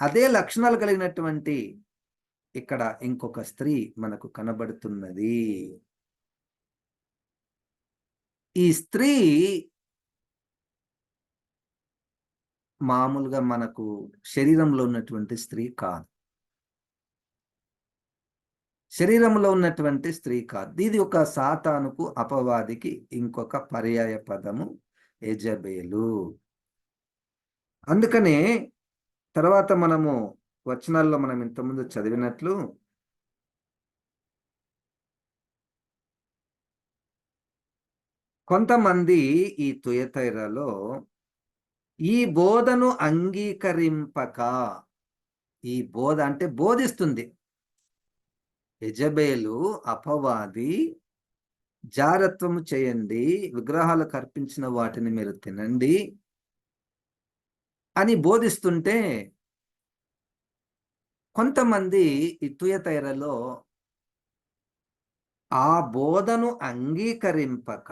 అదే లక్షణాలు కలిగినటువంటి ఇక్కడ ఇంకొక స్త్రీ మనకు కనబడుతున్నది. ఈ స్త్రీ మామూలుగా మనకు శరీరంలో ఉన్నటువంటి స్త్రీ కాదు. శరీరంలో ఉన్నటువంటి స్త్రీ కాదు. ఇది ఒక సాతానుకు అపవాదికి ఇంకొక పర్యాయ పదము యెజబెలు. అందుకనే తర్వాత మనము వచనాల్లో మనం ఇంతకుముందు చదివినట్లు కొంతమంది ఈ తుయతైరలో ఈ బోధను అంగీకరింపక, ఈ బోధ అంటే బోధిస్తుంది యెజబెలు అపవాది, జారత్వము చేయండి, విగ్రహాలకు అర్పించిన వాటిని మీరు తినండి అని బోధిస్తుంటే కొంతమంది ఈ తుయతైరలో ఆ బోధను అంగీకరింపక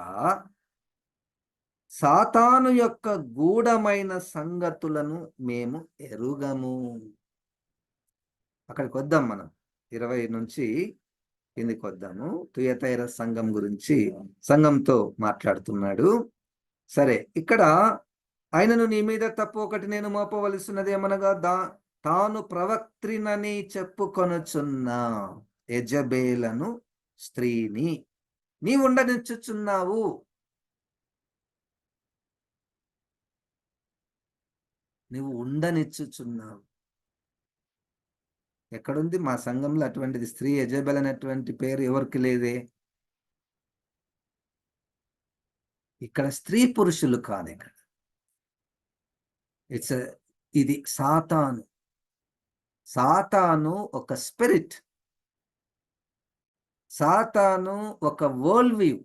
సాతాను యొక్క గూఢమైన సంగతులను మేము ఎరుగము. అక్కడికి వద్దాం మనం 20 నుంచి కిందికి వద్దాము. తుయతైర సంఘంతో మాట్లాడుతున్నాడు. సరే, ఇక్కడ ఆయనను నీ మీద తప్పు ఒకటి నేను మోపవలసినది ఏమనగా తాను ప్రవక్త్రినని చెప్పుకొనుచున్న యెజబెలను స్త్రీని నీవు ఉండనిచ్చుచున్నావు. నువ్వు ఉండనిచ్చుచున్నావు. ఎక్కడుంది మా సంఘంలో అటువంటిది? స్త్రీ యెజబెల్ అనేటువంటి పేరు ఎవరికి లేదే. ఇక్కడ స్త్రీ పురుషులు కాదు. ఇక్కడ ఇట్స్ ఇది సాతాను. సాతాను ఒక స్పిరిట్. సాతాను ఒక వరల్డ్ వ్యూ.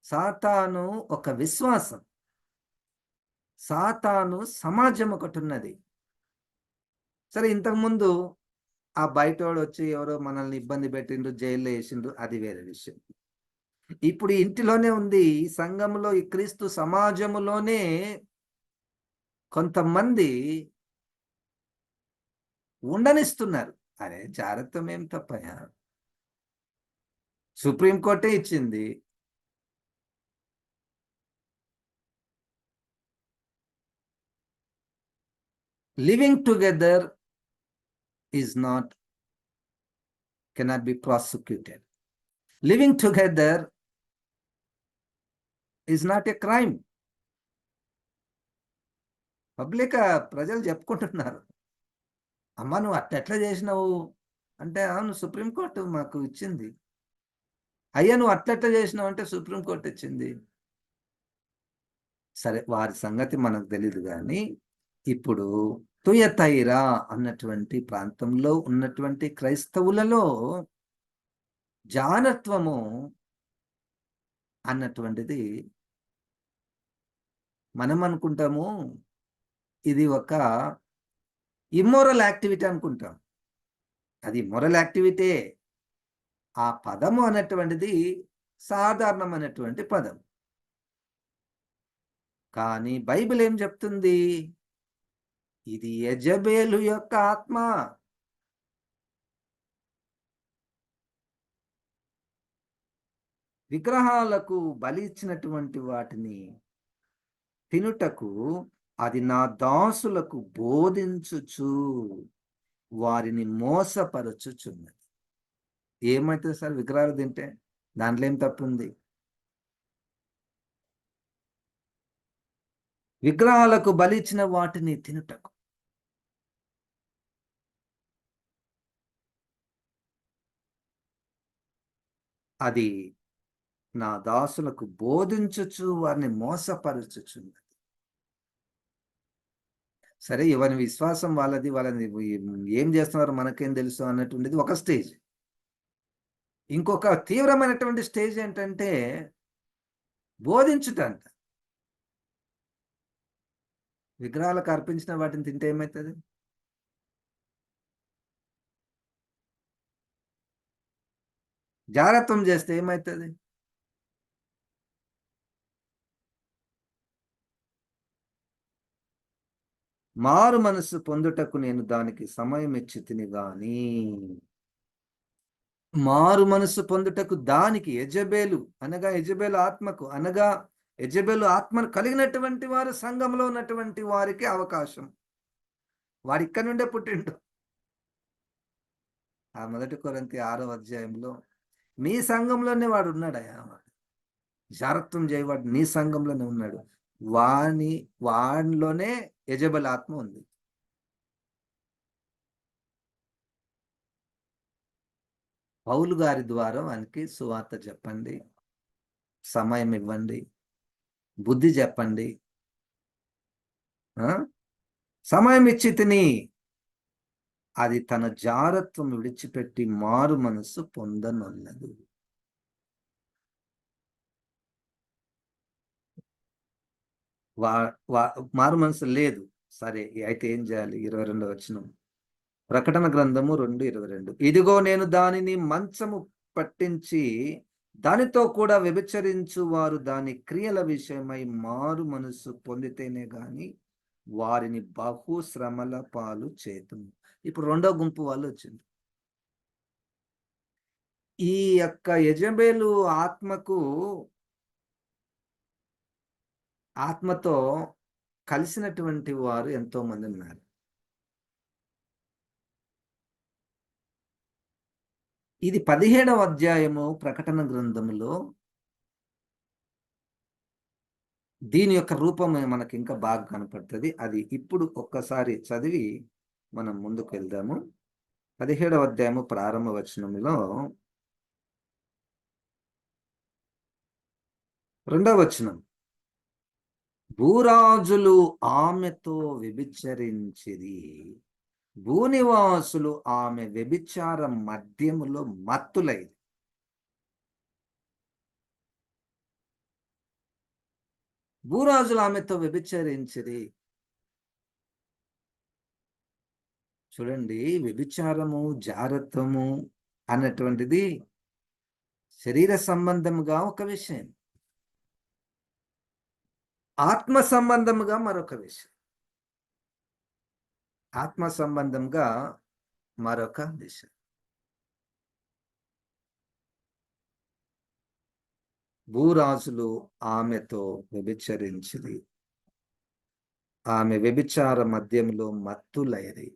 సాతాను ఒక విశ్వాసం. సాతాను సమాజం ఒకటి ఉన్నది. సరే, ఇంతకుముందు ఆ బయటోడు వచ్చి ఎవరో మనల్ని ఇబ్బంది పెట్టిండ్రు, జైల్లో వేసిండ్రు, అది వేరే విషయం. ఇప్పుడు ఇంటిలోనే ఉంది. ఈ సంఘంలో, ఈ క్రీస్తు సమాజములోనే కొంతమంది ఉండనిస్తున్నారు. అరే జాగ్రత్త, ఏం తప్పయా? సుప్రీంకోర్టే ఇచ్చింది. Living together is not, cannot be prosecuted. Living together is not a crime. Public ప్రజలు చెప్పుకుంటున్నారు. అమ్మ నువ్వు అట్లా చేసినావు అంటే, అవును సుప్రీంకోర్టు మాకు ఇచ్చింది. అయ్యా నువ్వు అట్లా చేసినావు అంటే సుప్రీంకోర్టు ఇచ్చింది. సరే, వారి సంగతి మనకు తెలీదు. కానీ ఇప్పుడు తుయతైరా అన్నటువంటి ప్రాంతంలో ఉన్నటువంటి క్రైస్తవులలో జానత్వము అన్నటువంటిది మనం అనుకుంటాము ఇది ఒక ఇమ్మోరల్ యాక్టివిటీ అనుకుంటాం. అది మొరల్ యాక్టివిటీ. ఆ పదము అన్నటువంటిది సాధారణమైనటువంటి పదం. కానీ బైబిల్ ఏం చెప్తుంది? ఇది యెజబెలు యొక్క ఆత్మ. విగ్రహాలకు బలి ఇచ్చినటువంటి వాటిని తినుటకు అది నా దాసులకు బోధించుచు వారిని మోసపరచుచున్నది. ఏమైతుంది సార్ విగ్రహాలు తింటే? దాంట్లో ఏం తప్పుంది? విగ్రహాలకు బలి ఇచ్చిన వాటిని తినుటకు అది నా దాసులకు బోధించుచు వారిని మోసపరచుచున్నది. సరే, ఎవరి విశ్వాసం వాళ్ళది, వాళ్ళని ఏం చేస్తున్నారో మనకేం తెలుసు అన్నటువంటిది ఒక స్టేజ్. ఇంకొక తీవ్రమైనటువంటి స్టేజ్ ఏంటంటే బోధించుట అంట. విగ్రహాలకు అర్పించిన వాటిని తింటే ఏమవుతుంది? జాగ్రత్తం చేస్తే ఏమవుతుంది? మారు మనస్సు పొందుటకు నేను దానికి సమయం ఇచ్చి తిని గాని, మారు మనస్సు పొందుటకు దానికి యెజబెలు అనగా యెజబెలు ఆత్మకు అనగా యెజబెలు ఆత్మను కలిగినటువంటి వారు సంఘంలో ఉన్నటువంటి వారికి అవకాశం. వాడు ఇక్కడ నుండే పుట్టిండు. ఆ 1 కొరింథీ 6వ అధ్యాయంలో మీ సంఘంలోనే వాడు ఉన్నాడయ్యా. జాగ్రత్తం చేయవాడు నీ సంఘంలోనే ఉన్నాడు. వాడిలోనే యెజబెలు ఆత్మ ఉంది. పౌలు గారి ద్వారా వానికి సువార్త చెప్పండి, సమయం ఇవ్వండి, బుద్ధి చెప్పండి. సమయం ఇచ్చి తిని అది తన జారత్వం విడిచిపెట్టి మారు మనస్సు పొందనొల్లదు. మారు మనసు లేదు. సరే, అయితే ఏం చేయాలి? 22వ వచనం, ప్రకటన గ్రంథము 2:22. ఇదిగో నేను దానిని మంచము పట్టించి దానితో కూడా వ్యభిచరించు వారు దాని క్రియల విషయమై మారు మనస్సు పొందితేనే గాని వారిని బహు శ్రమల పాలు చేతుము. ఇప్పుడు రెండో గుంపు వాళ్ళు వచ్చింది. ఈ యొక్క యెజబెలు ఆత్మతో కలిసినటువంటి వారు ఎంతో మంది ఉన్నారు. ఇది 17వ అధ్యాయము ప్రకటన గ్రంథములో దీని యొక్క రూపం మనకి ఇంకా బాగా కనపడుతుంది. అది ఇప్పుడు ఒక్కసారి చదివి మనం ముందుకు వెళ్దాము. 17వ అధ్యాయము ప్రారంభ వచనంలో రెండవ వచనం. భూరాజులు ఆమెతో వ్యభిచరించిరి. భూనివాసులు ఆమె వ్యభిచార మద్యములో మత్తులైరి. భూరాజులు ఆమెతో వ్యభిచరించిరి. చూడండి, వ్యభిచారము, జారత్వము అన్నటువంటిది శరీర సంబంధముగా ఒక విషయం, ఆత్మ సంబంధముగా మరొక విషయం. ఆత్మ సంబంధంగా మరొక విషయం. భూరాజులు ఆమెతో వ్యభిచరించిరి. ఆమె వ్యభిచార మద్యములో మత్తులైరి.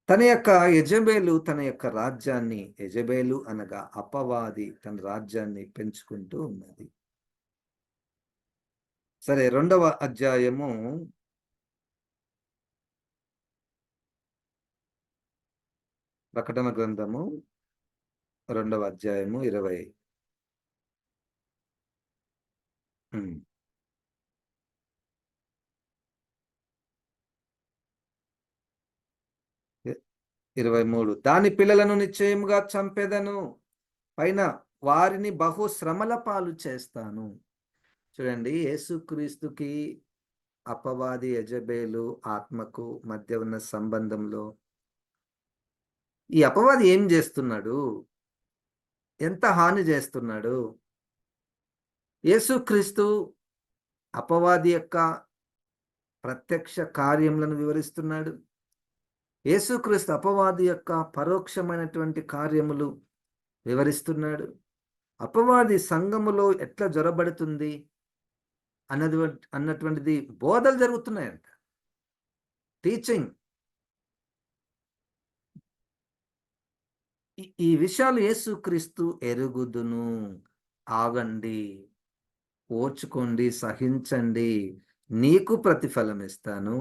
తన యొక్క యెజెబెలు తన యొక్క రాజ్యాన్ని, యెజెబెలు అనగా అపవాది, తన రాజ్యాన్ని పెంచుకుంటూ ఉన్నది. సరే, 2వ అధ్యాయము ప్రకటన గ్రంథము 2వ అధ్యాయము 20. 23. దాని పిల్లలను నిశ్చయముగా చంపెదను, పైన వారిని బహు శ్రమల పాలు చేస్తాను. చూడండి, యేసుక్రీస్తుకి అపవాది యెజెబెలు ఆత్మకు మధ్య ఉన్న సంబంధంలో ఈ అపవాది ఏం చేస్తున్నాడు? ఎంత హాని చేస్తున్నాడు? యేసుక్రీస్తు అపవాది యొక్క ప్రత్యక్ష కార్యములను వివరిస్తున్నాడు. యేసుక్రీస్తు అపవాది యొక్క పరోక్షమైనటువంటి కార్యములు వివరిస్తున్నాడు. అపవాది సంఘములో ఎట్లా జొరబడుతుంది అన్నటువంటిది బోధలు జరుగుతున్నాయంట, టీచింగ్. ఈ విషయాలు యేసుక్రీస్తు ఎరుగుదును. ఆగండి, ఓర్చుకోండి, సహించండి, నీకు ప్రతిఫలం ఇస్తాను.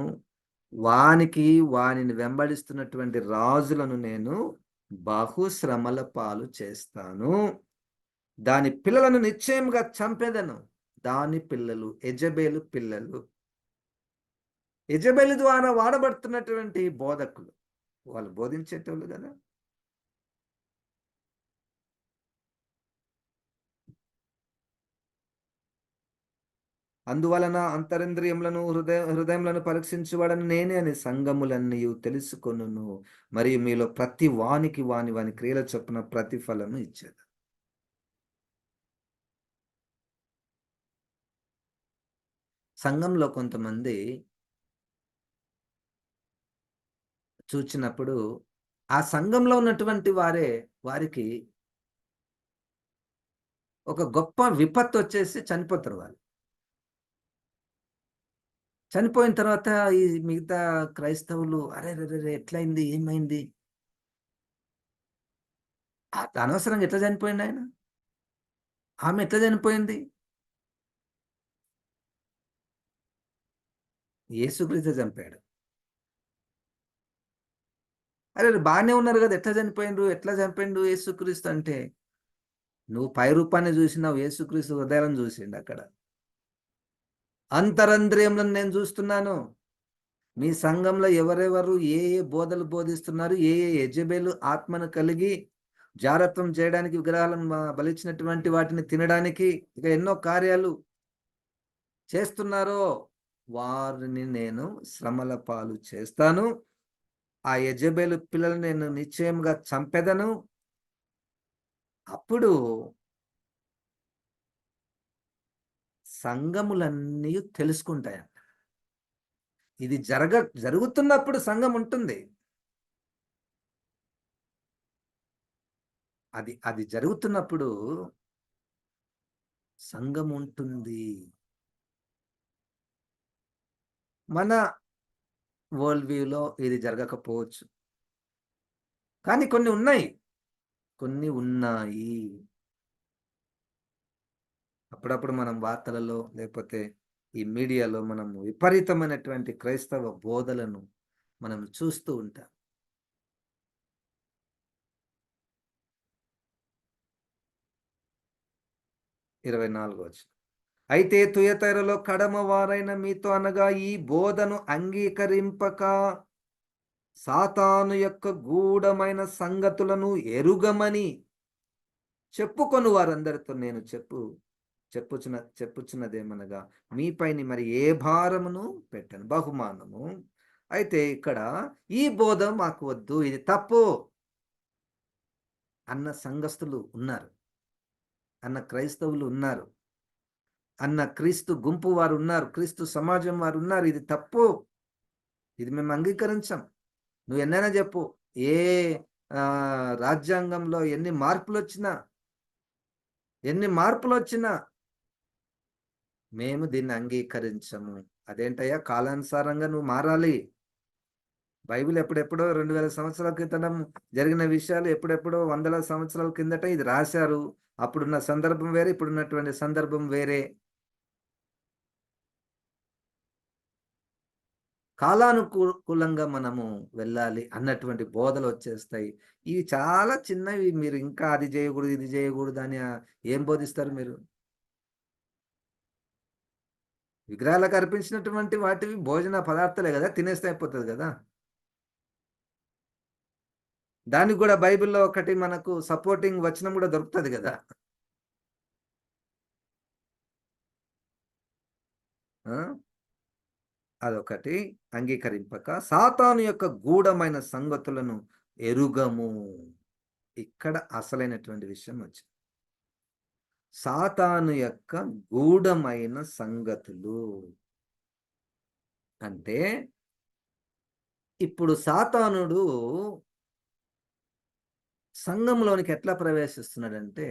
వానిని వెంబడిస్తున్నటువంటి రాజులను నేను బహుశ్రమల పాలు చేస్తాను. దాని పిల్లలను నిశ్చయంగా చంపెదను. దాని పిల్లలు యెజెబెలు పిల్లలు, యెజెబెలు ద్వారా వాడబడుతున్నటువంటి బోధకులు, వాళ్ళు బోధించేటోళ్ళు కదా. అందువలన అంతరింద్రియములను హృదయములను పరీక్షించువాడని నేనే అని సంఘములన్నీ తెలుసుకొనును. మరియు మీలో ప్రతి వానికి వాని క్రియల చొప్పున ప్రతిఫలము ఇచ్చేది. సంఘంలో కొంతమంది చూచినప్పుడు ఆ సంఘంలో ఉన్నటువంటి వారికి ఒక గొప్ప విపత్తు వచ్చేసి చనిపోతారు. వాళ్ళు చనిపోయిన తర్వాత ఈ మిగతా క్రైస్తవులు అరే ఎట్లయింది, ఏమైంది, అనవసరంగా ఎట్లా చనిపోయింది ఆయన, ఆమె ఎట్లా చనిపోయింది, యేసుక్రీస్తు చంపాడు. అరే బాగానే ఉన్నారు కదా, ఎట్లా చంపిండు యేసుక్రీస్తు అంటే, నువ్వు పై రూపాన్ని చూసినావు, యేసుక్రీస్తు హృదయాలను చూసిండు. అక్కడ అంతరంద్రియములను నేను చూస్తున్నాను. మీ సంఘంలో ఎవరెవరు ఏ బోధలు బోధిస్తున్నారు, ఏ యెజెబెలు ఆత్మను కలిగి జారత్వం చేయడానికి, విగ్రహాలను బలిచ్చినటువంటి వాటిని తినడానికి, ఇక ఎన్నో కార్యాలు చేస్తున్నారో వారిని నేను శ్రమల పాలు చేస్తాను. ఆ యెజెబెలు పిల్లలు నేను నిశ్చయంగా చంపెదను. అప్పుడు సంఘములన్నీ తెలుసుకుంటాయంట. ఇది జరుగుతున్నప్పుడు సంఘం ఉంటుంది. అది జరుగుతున్నప్పుడు సంఘం ఉంటుంది. మన వరల్డ్ వ్యూలో ఇది జరగకపోవచ్చు, కానీ కొన్ని ఉన్నాయి. అప్పుడప్పుడు మనం వార్తలలో లేకపోతే ఈ మీడియాలో మనం విపరీతమైనటువంటి క్రైస్తవ బోధలను మనం చూస్తూ ఉంటాం. 24 వచనం. అయితే తుయతైరలో కడమ వారైన మీతో అనగా ఈ బోధను అంగీకరింపక సాతాను యొక్క గూఢమైన సంగతులను ఎరుగమని చెప్పుకొని వారందరితో నేను చెప్పుచున్నదేమనగా మీపైని మరి ఏ భారమును పెట్టను, బహుమానము. అయితే ఇక్కడ ఈ బోధ మాకు వద్దు, ఇది తప్పు అన్న సంఘస్థులు ఉన్నారు, అన్న క్రైస్తవులు ఉన్నారు, అన్న క్రీస్తు గుంపు వారు ఉన్నారు, క్రీస్తు సమాజం వారు ఉన్నారు. ఇది తప్పు, ఇది మేము అంగీకరించం. నువ్వు ఎన్నైనా చెప్పు, ఏ రాజ్యాంగంలో ఎన్ని మార్పులు వచ్చినా మేము దీన్ని అంగీకరించము. అదేంటయ్యా, కాలానుసారంగా నువ్వు మారాలి. బైబిల్ ఎప్పుడెప్పుడో 2000 సంవత్సరాల క్రితం జరిగిన విషయాలు ఎప్పుడెప్పుడో వందల సంవత్సరాల కిందట ఇది రాశారు. అప్పుడున్న సందర్భం వేరే, ఇప్పుడున్నటువంటి సందర్భం వేరే. కాలానుకూలంగా మనము వెళ్ళాలి అన్నటువంటి బోధలు వచ్చేస్తాయి. ఇవి చాలా చిన్నవి. మీరు ఇంకా అది చేయకూడదు, ఇది చేయకూడదు అని ఏం బోధిస్తారు మీరు? విగ్రహాలకు అర్పించినటువంటి వాటివి భోజన పదార్థాలే కదా, తినేస్తే అయిపోతుంది కదా. దానికి కూడా బైబిల్లో ఒకటి మనకు సపోర్టింగ్ వచనం కూడా దొరుకుతుంది కదా. అదొకటి. అంగీకరింపక సాతాను యొక్క గూఢమైన సంగతులను ఎరుగము. ఇక్కడ అసలైనటువంటి విషయం వచ్చింది. సాతాను యొక్క గూఢమైన సంగతులు అంటే, ఇప్పుడు సాతానుడు సంఘంలోనికి ఎట్లా ప్రవేశిస్తున్నాడంటే,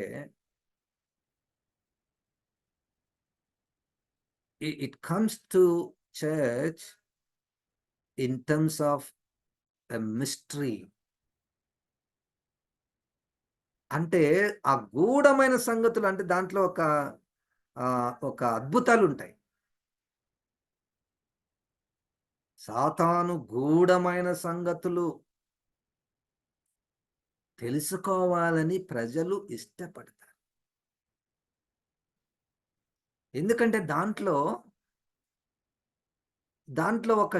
it comes to church in terms of a mystery. అంటే ఆ గూఢమైన సంగతులు అంటే దాంట్లో ఒక అద్భుతాలు ఉంటాయి. సాతాను గూఢమైన సంగతులు తెలుసుకోవాలని ప్రజలు ఇష్టపడతారు. ఎందుకంటే దాంట్లో ఒక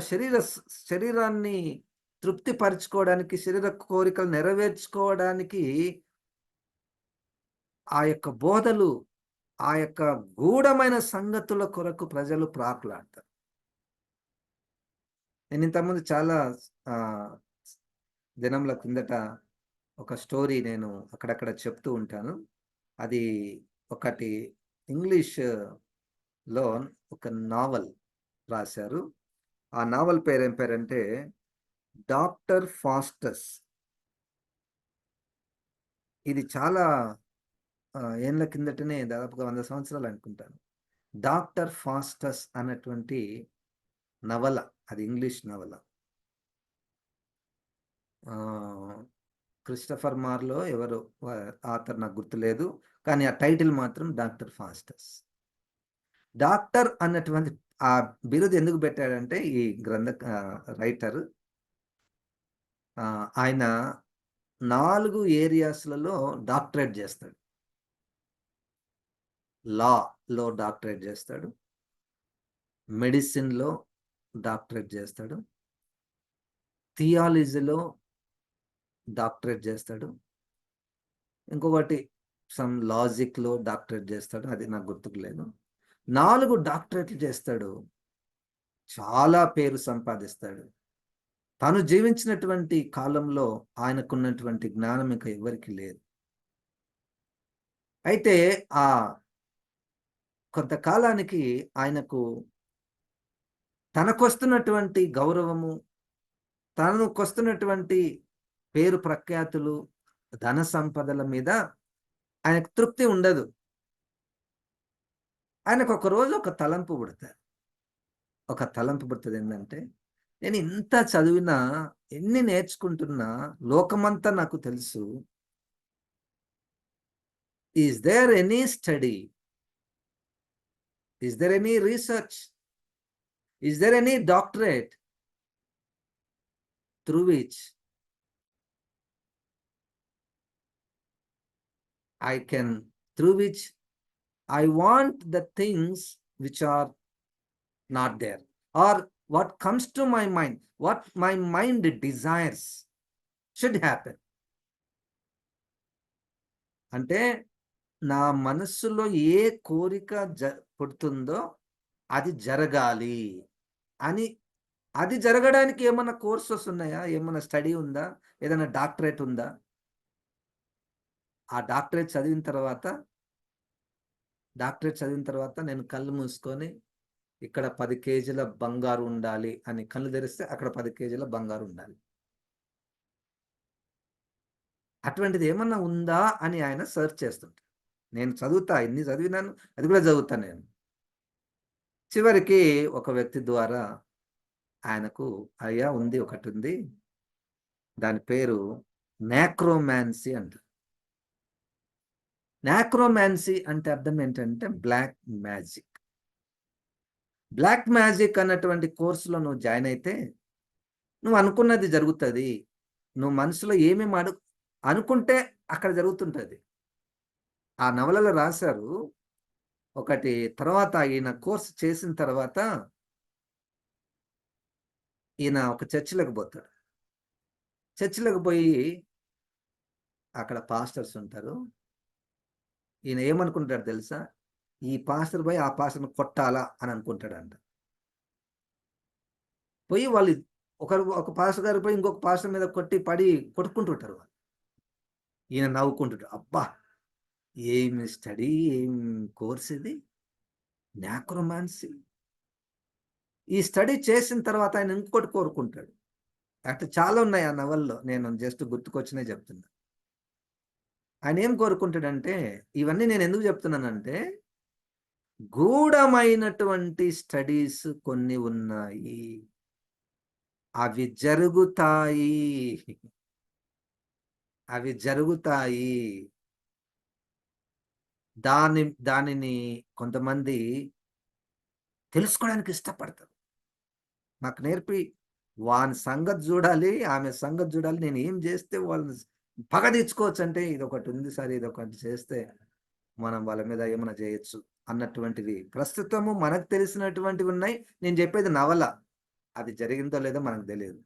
శరీరాన్ని తృప్తిపరచుకోవడానికి, శరీర కోరికలు నెరవేర్చుకోవడానికి ఆ యొక్క బోధలు, ఆ యొక్క గూఢమైన సంగతుల కొరకు ప్రజలు ప్రాకులాడతారు. నేను ఇంతకుముందు చాలా దినముల కిందట ఒక స్టోరీ నేను అక్కడక్కడ చెప్తూ ఉంటాను. అది ఒకటి ఇంగ్లీష్లో ఒక నావల్ రాశారు. ఆ నావల్ పేరు ఏం పేరంటే డాక్టర్ ఫాస్టస్. ఇది చాలా ఏళ్ళ కిందటనే, దాదాపుగా 100 సంవత్సరాలు అనుకుంటాను. డాక్టర్ ఫాస్టస్ అన్నటువంటి నవల, అది ఇంగ్లీష్ నవల. క్రిస్టఫర్ మార్లో ఎవరు ఆథర్ నాకు గుర్తులేదు, కానీ ఆ టైటిల్ మాత్రం డాక్టర్ ఫాస్టస్. డాక్టర్ అన్నటువంటి ఆ బిరుదు ఎందుకు పెట్టాడంటే, ఈ రైటర్ ఆయన 4 ఏరియాస్లలో డాక్టరేట్ చేస్తాడు. లాలో డాక్టరేట్ చేస్తాడు, మెడిసిన్లో డాక్టరేట్ చేస్తాడు, థియాలజీలో డాక్టరేట్ చేస్తాడు, ఇంకొకటి సమ్ లాజిక్లో డాక్టరేట్ చేస్తాడు, అది నాకు గుర్తుకు లేదు. 4 డాక్టరేట్లు చేస్తాడు. చాలా పేరు సంపాదిస్తాడు. తను జీవించినటువంటి కాలంలో ఆయనకున్నటువంటి జ్ఞానం ఇంకా ఎవరికి లేదు. అయితే ఆ కొంతకాలానికి ఆయనకు తనకొస్తున్నటువంటి గౌరవము, తనకొస్తున్నటువంటి పేరు ప్రఖ్యాతులు, ధన సంపదల మీద ఆయనకు తృప్తి ఉండదు. ఆయనకు ఒకరోజు ఒక తలంపు పుడుతుంది. ఏంటంటే, నేను ఇంత చదివినా, ఎన్ని నేర్చుకుంటున్నా, లోకమంతా నాకు తెలుసు. Is there any study, is there any research, is there any doctorate through which I can I want the things which are not there, or what comes to my mind, what my mind desires should happen. అంటే నా మనస్సులో ఏ కోరిక పుడుతుందో అది జరగాలి అని. అది జరగడానికి ఏమన్నా కోర్సెస్ ఉన్నాయా? ఏమన్నా స్టడీ ఉందా? ఏదైనా డాక్టరేట్ ఉందా? ఆ డాక్టరేట్ చదివిన తర్వాత నేను కళ్ళు మూసుకొని ఇక్కడ 10 కేజీల బంగారు ఉండాలి అని కళ్ళు తెరిస్తే అక్కడ 10 కేజీల బంగారు ఉండాలి. అటువంటిది ఏమన్నా ఉందా అని ఆయన సెర్చ్ చేస్తుంటారు. నేను చదువుతా, ఇన్ని చదివినాను, అది కూడా చదువుతా నేను. చివరికి ఒక వ్యక్తి ద్వారా ఆయనకు, అయ్యా ఉంది, ఒకటుంది, దాని పేరు నేక్రోమాన్సీ అంటారు. నేక్రోమాన్సీ అంటే అర్థం ఏంటంటే బ్లాక్ మ్యాజిక్. బ్లాక్ మ్యాజిక్ అన్నటువంటి కోర్సులో నువ్వు జాయిన్ అయితే నువ్వు అనుకున్నది జరుగుతుంది. నువ్వు మనసులో ఏమేమి అనుకుంటే అక్కడ జరుగుతుంటది. ఆ నవలలో రాశారు. ఒకటి తర్వాత ఈయన కోర్సు చేసిన తర్వాత ఈయన ఒక చర్చిలోకి పోతాడు. చర్చిలోకి పోయి అక్కడ పాస్టర్స్ ఉంటారు. ఈయన ఏమనుకుంటాడు తెలుసా? ఈ పాస్టర్ పోయి ఆ పాస్టర్ని కొట్టాలా అని అనుకుంటాడంట. పోయి వాళ్ళు ఒక పాస్టర్ గారు పోయి ఇంకొక పాస్టర్ మీద పడి కొట్టుకుంటుంటారు వాళ్ళు. ఈయన నవ్వుకుంటుంటాడు. అబ్బా, ఏమి స్టడీ, ఏం కోర్స్ ఇది, నేక్రోమాన్సీ. ఈ స్టడీ చేసిన తర్వాత ఆయన ఇంకోటి కోరుకుంటాడు. అంటే చాలా ఉన్నాయి ఆ నవల్లో, నేను జస్ట్ గుర్తుకొచ్చినే చెప్తున్నా. ఆయన ఏం కోరుకుంటాడంటే, ఇవన్నీ నేను ఎందుకు చెప్తున్నానంటే, గూఢమైనటువంటి స్టడీస్ కొన్ని ఉన్నాయి, అవి జరుగుతాయి, అవి జరుగుతాయి. దానిని కొంతమంది తెలుసుకోవడానికి ఇష్టపడతారు. నాకు నేర్పి వాని సంగతి చూడాలి, ఆమె సంగతి చూడాలి, నేను ఏం చేస్తే వాళ్ళని పగ తీర్చుకోవచ్చు అంటే ఇదొకటి ఉంది సార్, ఇదొకటి చేస్తే మనం వాళ్ళ మీద ఏమైనా చేయొచ్చు అన్నటువంటివి ప్రస్తుతము మనకు తెలిసినటువంటివి ఉన్నాయి. నేను చెప్పేది నవల, అది జరిగిందో లేదో మనకు తెలియదు.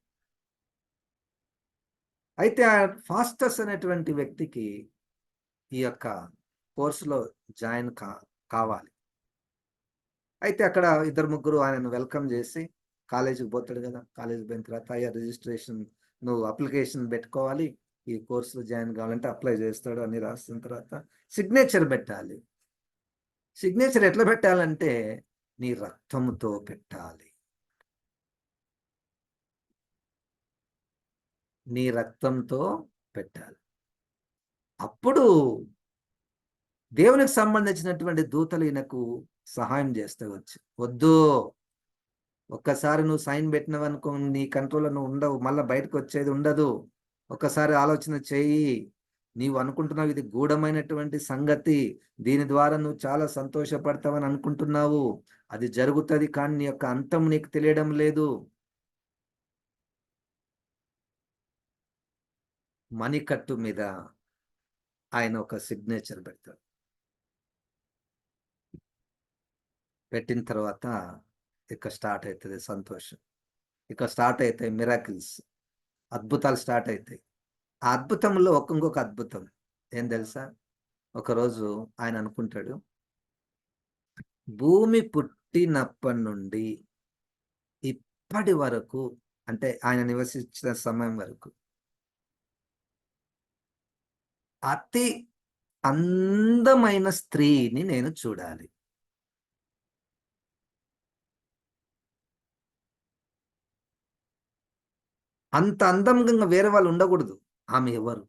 అయితే ఆ ఫాస్టస్ అనేటువంటి వ్యక్తికి ఈ యొక్క కోర్సులో జాయిన్ కావాలి. అయితే అక్కడ ఇద్దరు ముగ్గురు ఆయనను వెల్కమ్ చేసి కాలేజీకి పోతాడు కదా. కాలేజీకి పోయిన తర్వాత అయ్యా రిజిస్ట్రేషన్, నువ్వు అప్లికేషన్ పెట్టుకోవాలి, ఈ కోర్సులో జాయిన్ కావాలంటే అప్లై చేస్తాడు. అన్ని రాసిన తర్వాత సిగ్నేచర్ పెట్టాలి. సిగ్నేచర్ ఎట్లా పెట్టాలంటే నీ రక్తంతో పెట్టాలి. నీ రక్తంతో పెట్టాలి. అప్పుడు దేవునికి సంబంధించినటువంటి దూతలు ఈయనకు సహాయం చేస్తే వచ్చి, వద్దు, ఒక్కసారి నువ్వు సైన్ పెట్టినవనుకో నీ కంట్రోల్లో నువ్వు ఉండవు, మళ్ళీ బయటకు వచ్చేది ఉండదు. ఒక్కసారి ఆలోచన చేయి, నీవు అనుకుంటున్నావు ఇది గూఢమైనటువంటి సంగతి, దీని ద్వారా నువ్వు చాలా సంతోషపడతావని అనుకుంటున్నావు, అది జరుగుతుంది, కానీ నీ యొక్క అంతం నీకు తెలియడం లేదు. మణికట్టు మీద ఆయన ఒక సిగ్నేచర్ పెడతాడు. పెట్టిన తర్వాత ఇక స్టార్ట్ అవుతుంది సంతోషం. ఇక స్టార్ట్ అవుతాయి మిరాకిల్స్, అద్భుతాలు స్టార్ట్ అవుతాయి. ఆ అద్భుతంలో ఇంకొక అద్భుతం ఏం తెలుసా? ఒకరోజు ఆయన అనుకుంటాడు, భూమి పుట్టినప్పటి నుండి ఇప్పటి వరకు, అంటే ఆయన నివసించిన సమయం వరకు అతి అందమైన స్త్రీని నేను చూడాలి. అంత అందంగా వేరే వాళ్ళు ఉండకూడదు. ఆమె ఎవరు?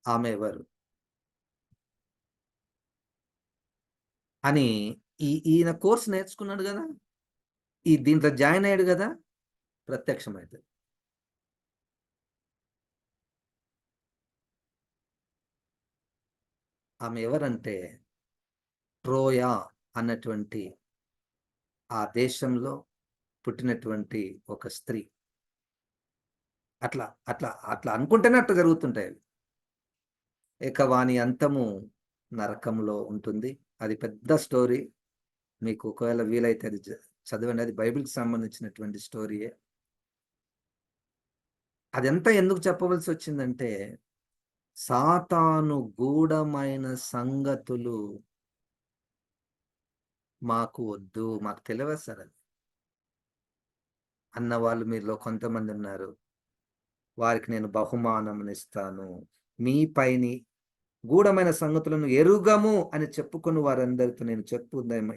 ఆమె ఎవరు అని ఈయన కోర్స్ నేర్చుకున్నాడు కదా, దీంట్లో జాయిన్ అయ్యాడు కదా, ప్రత్యక్షమైతే ఆమె ఎవరంటే ట్రోయా అన్నటువంటి ఆ దేశంలో పుట్టినటువంటి ఒక స్త్రీ. అట్లా అట్లా అట్లా అనుకుంటేనే అట్లా జరుగుతుంటాయి అవి. ఇక వాని అంతము నరకంలో ఉంటుంది. అది పెద్ద స్టోరీ. మీకు ఒకవేళ వీలైతే అది చదవండి. అది బైబిల్‌కి సంబంధించినటువంటి స్టోరీయే. అదంతా ఎందుకు చెప్పవలసొచ్చిందంటే, సాతాను గూఢమైన సంగతులు మాకు వద్దు. మాకు తెలవసరది అన్నవాళ్ళు మీలో కొంతమందున్నారు. వారికి నేను బహుమానమునిస్తాను. మీ పైని గూఢమైన సంగతులను ఎరుగము అని చెప్పుకొని వారందరితో నేను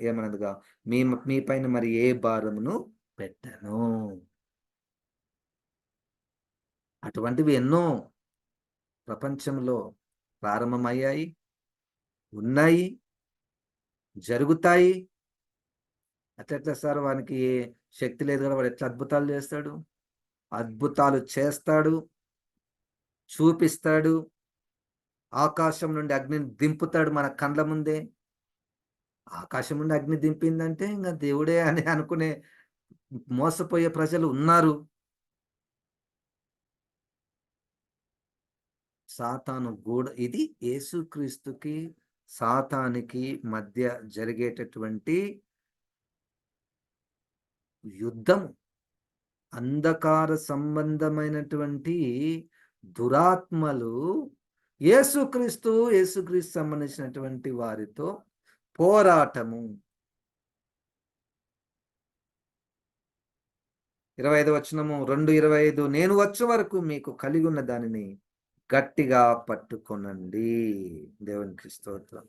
ఏమనగా మీ మీ పైన మరి ఏ భారమును పెట్టను. అటువంటివి ఎన్నో ప్రపంచంలో ప్రారంభమయ్యాయి, ఉన్నాయి, జరుగుతాయి. అట్లెట్లా సార్ వానికి శక్తి లేదు కదా! వాడు ఎట్లా అద్భుతాలు చేస్తాడు? అద్భుతాలు చేస్తాడు, చూపిస్తాడు. ఆకాశం నుండి అగ్నిని దింపుతాడు మన కండ్ల ముందే. ఆకాశం నుండి అగ్ని దింపిందంటే ఇంగ దేవుడే అని అనుకునే మోసపోయే ప్రజలు ఉన్నారు. సాతాను ఇది యేసుక్రీస్తుకి, సాతానికి మధ్య జరిగేటటువంటి యుద్ధం. అంధకార సంబంధమైనటువంటి దురాత్మలు యేసుక్రీస్తు సంబంధించినటువంటి వారితో పోరాటము. 25 వచనము 2:25 నేను వచ్చే వరకు మీకు కలిగున్న దానిని గట్టిగా పట్టుకొనండి. దేవునికి స్తోత్రం.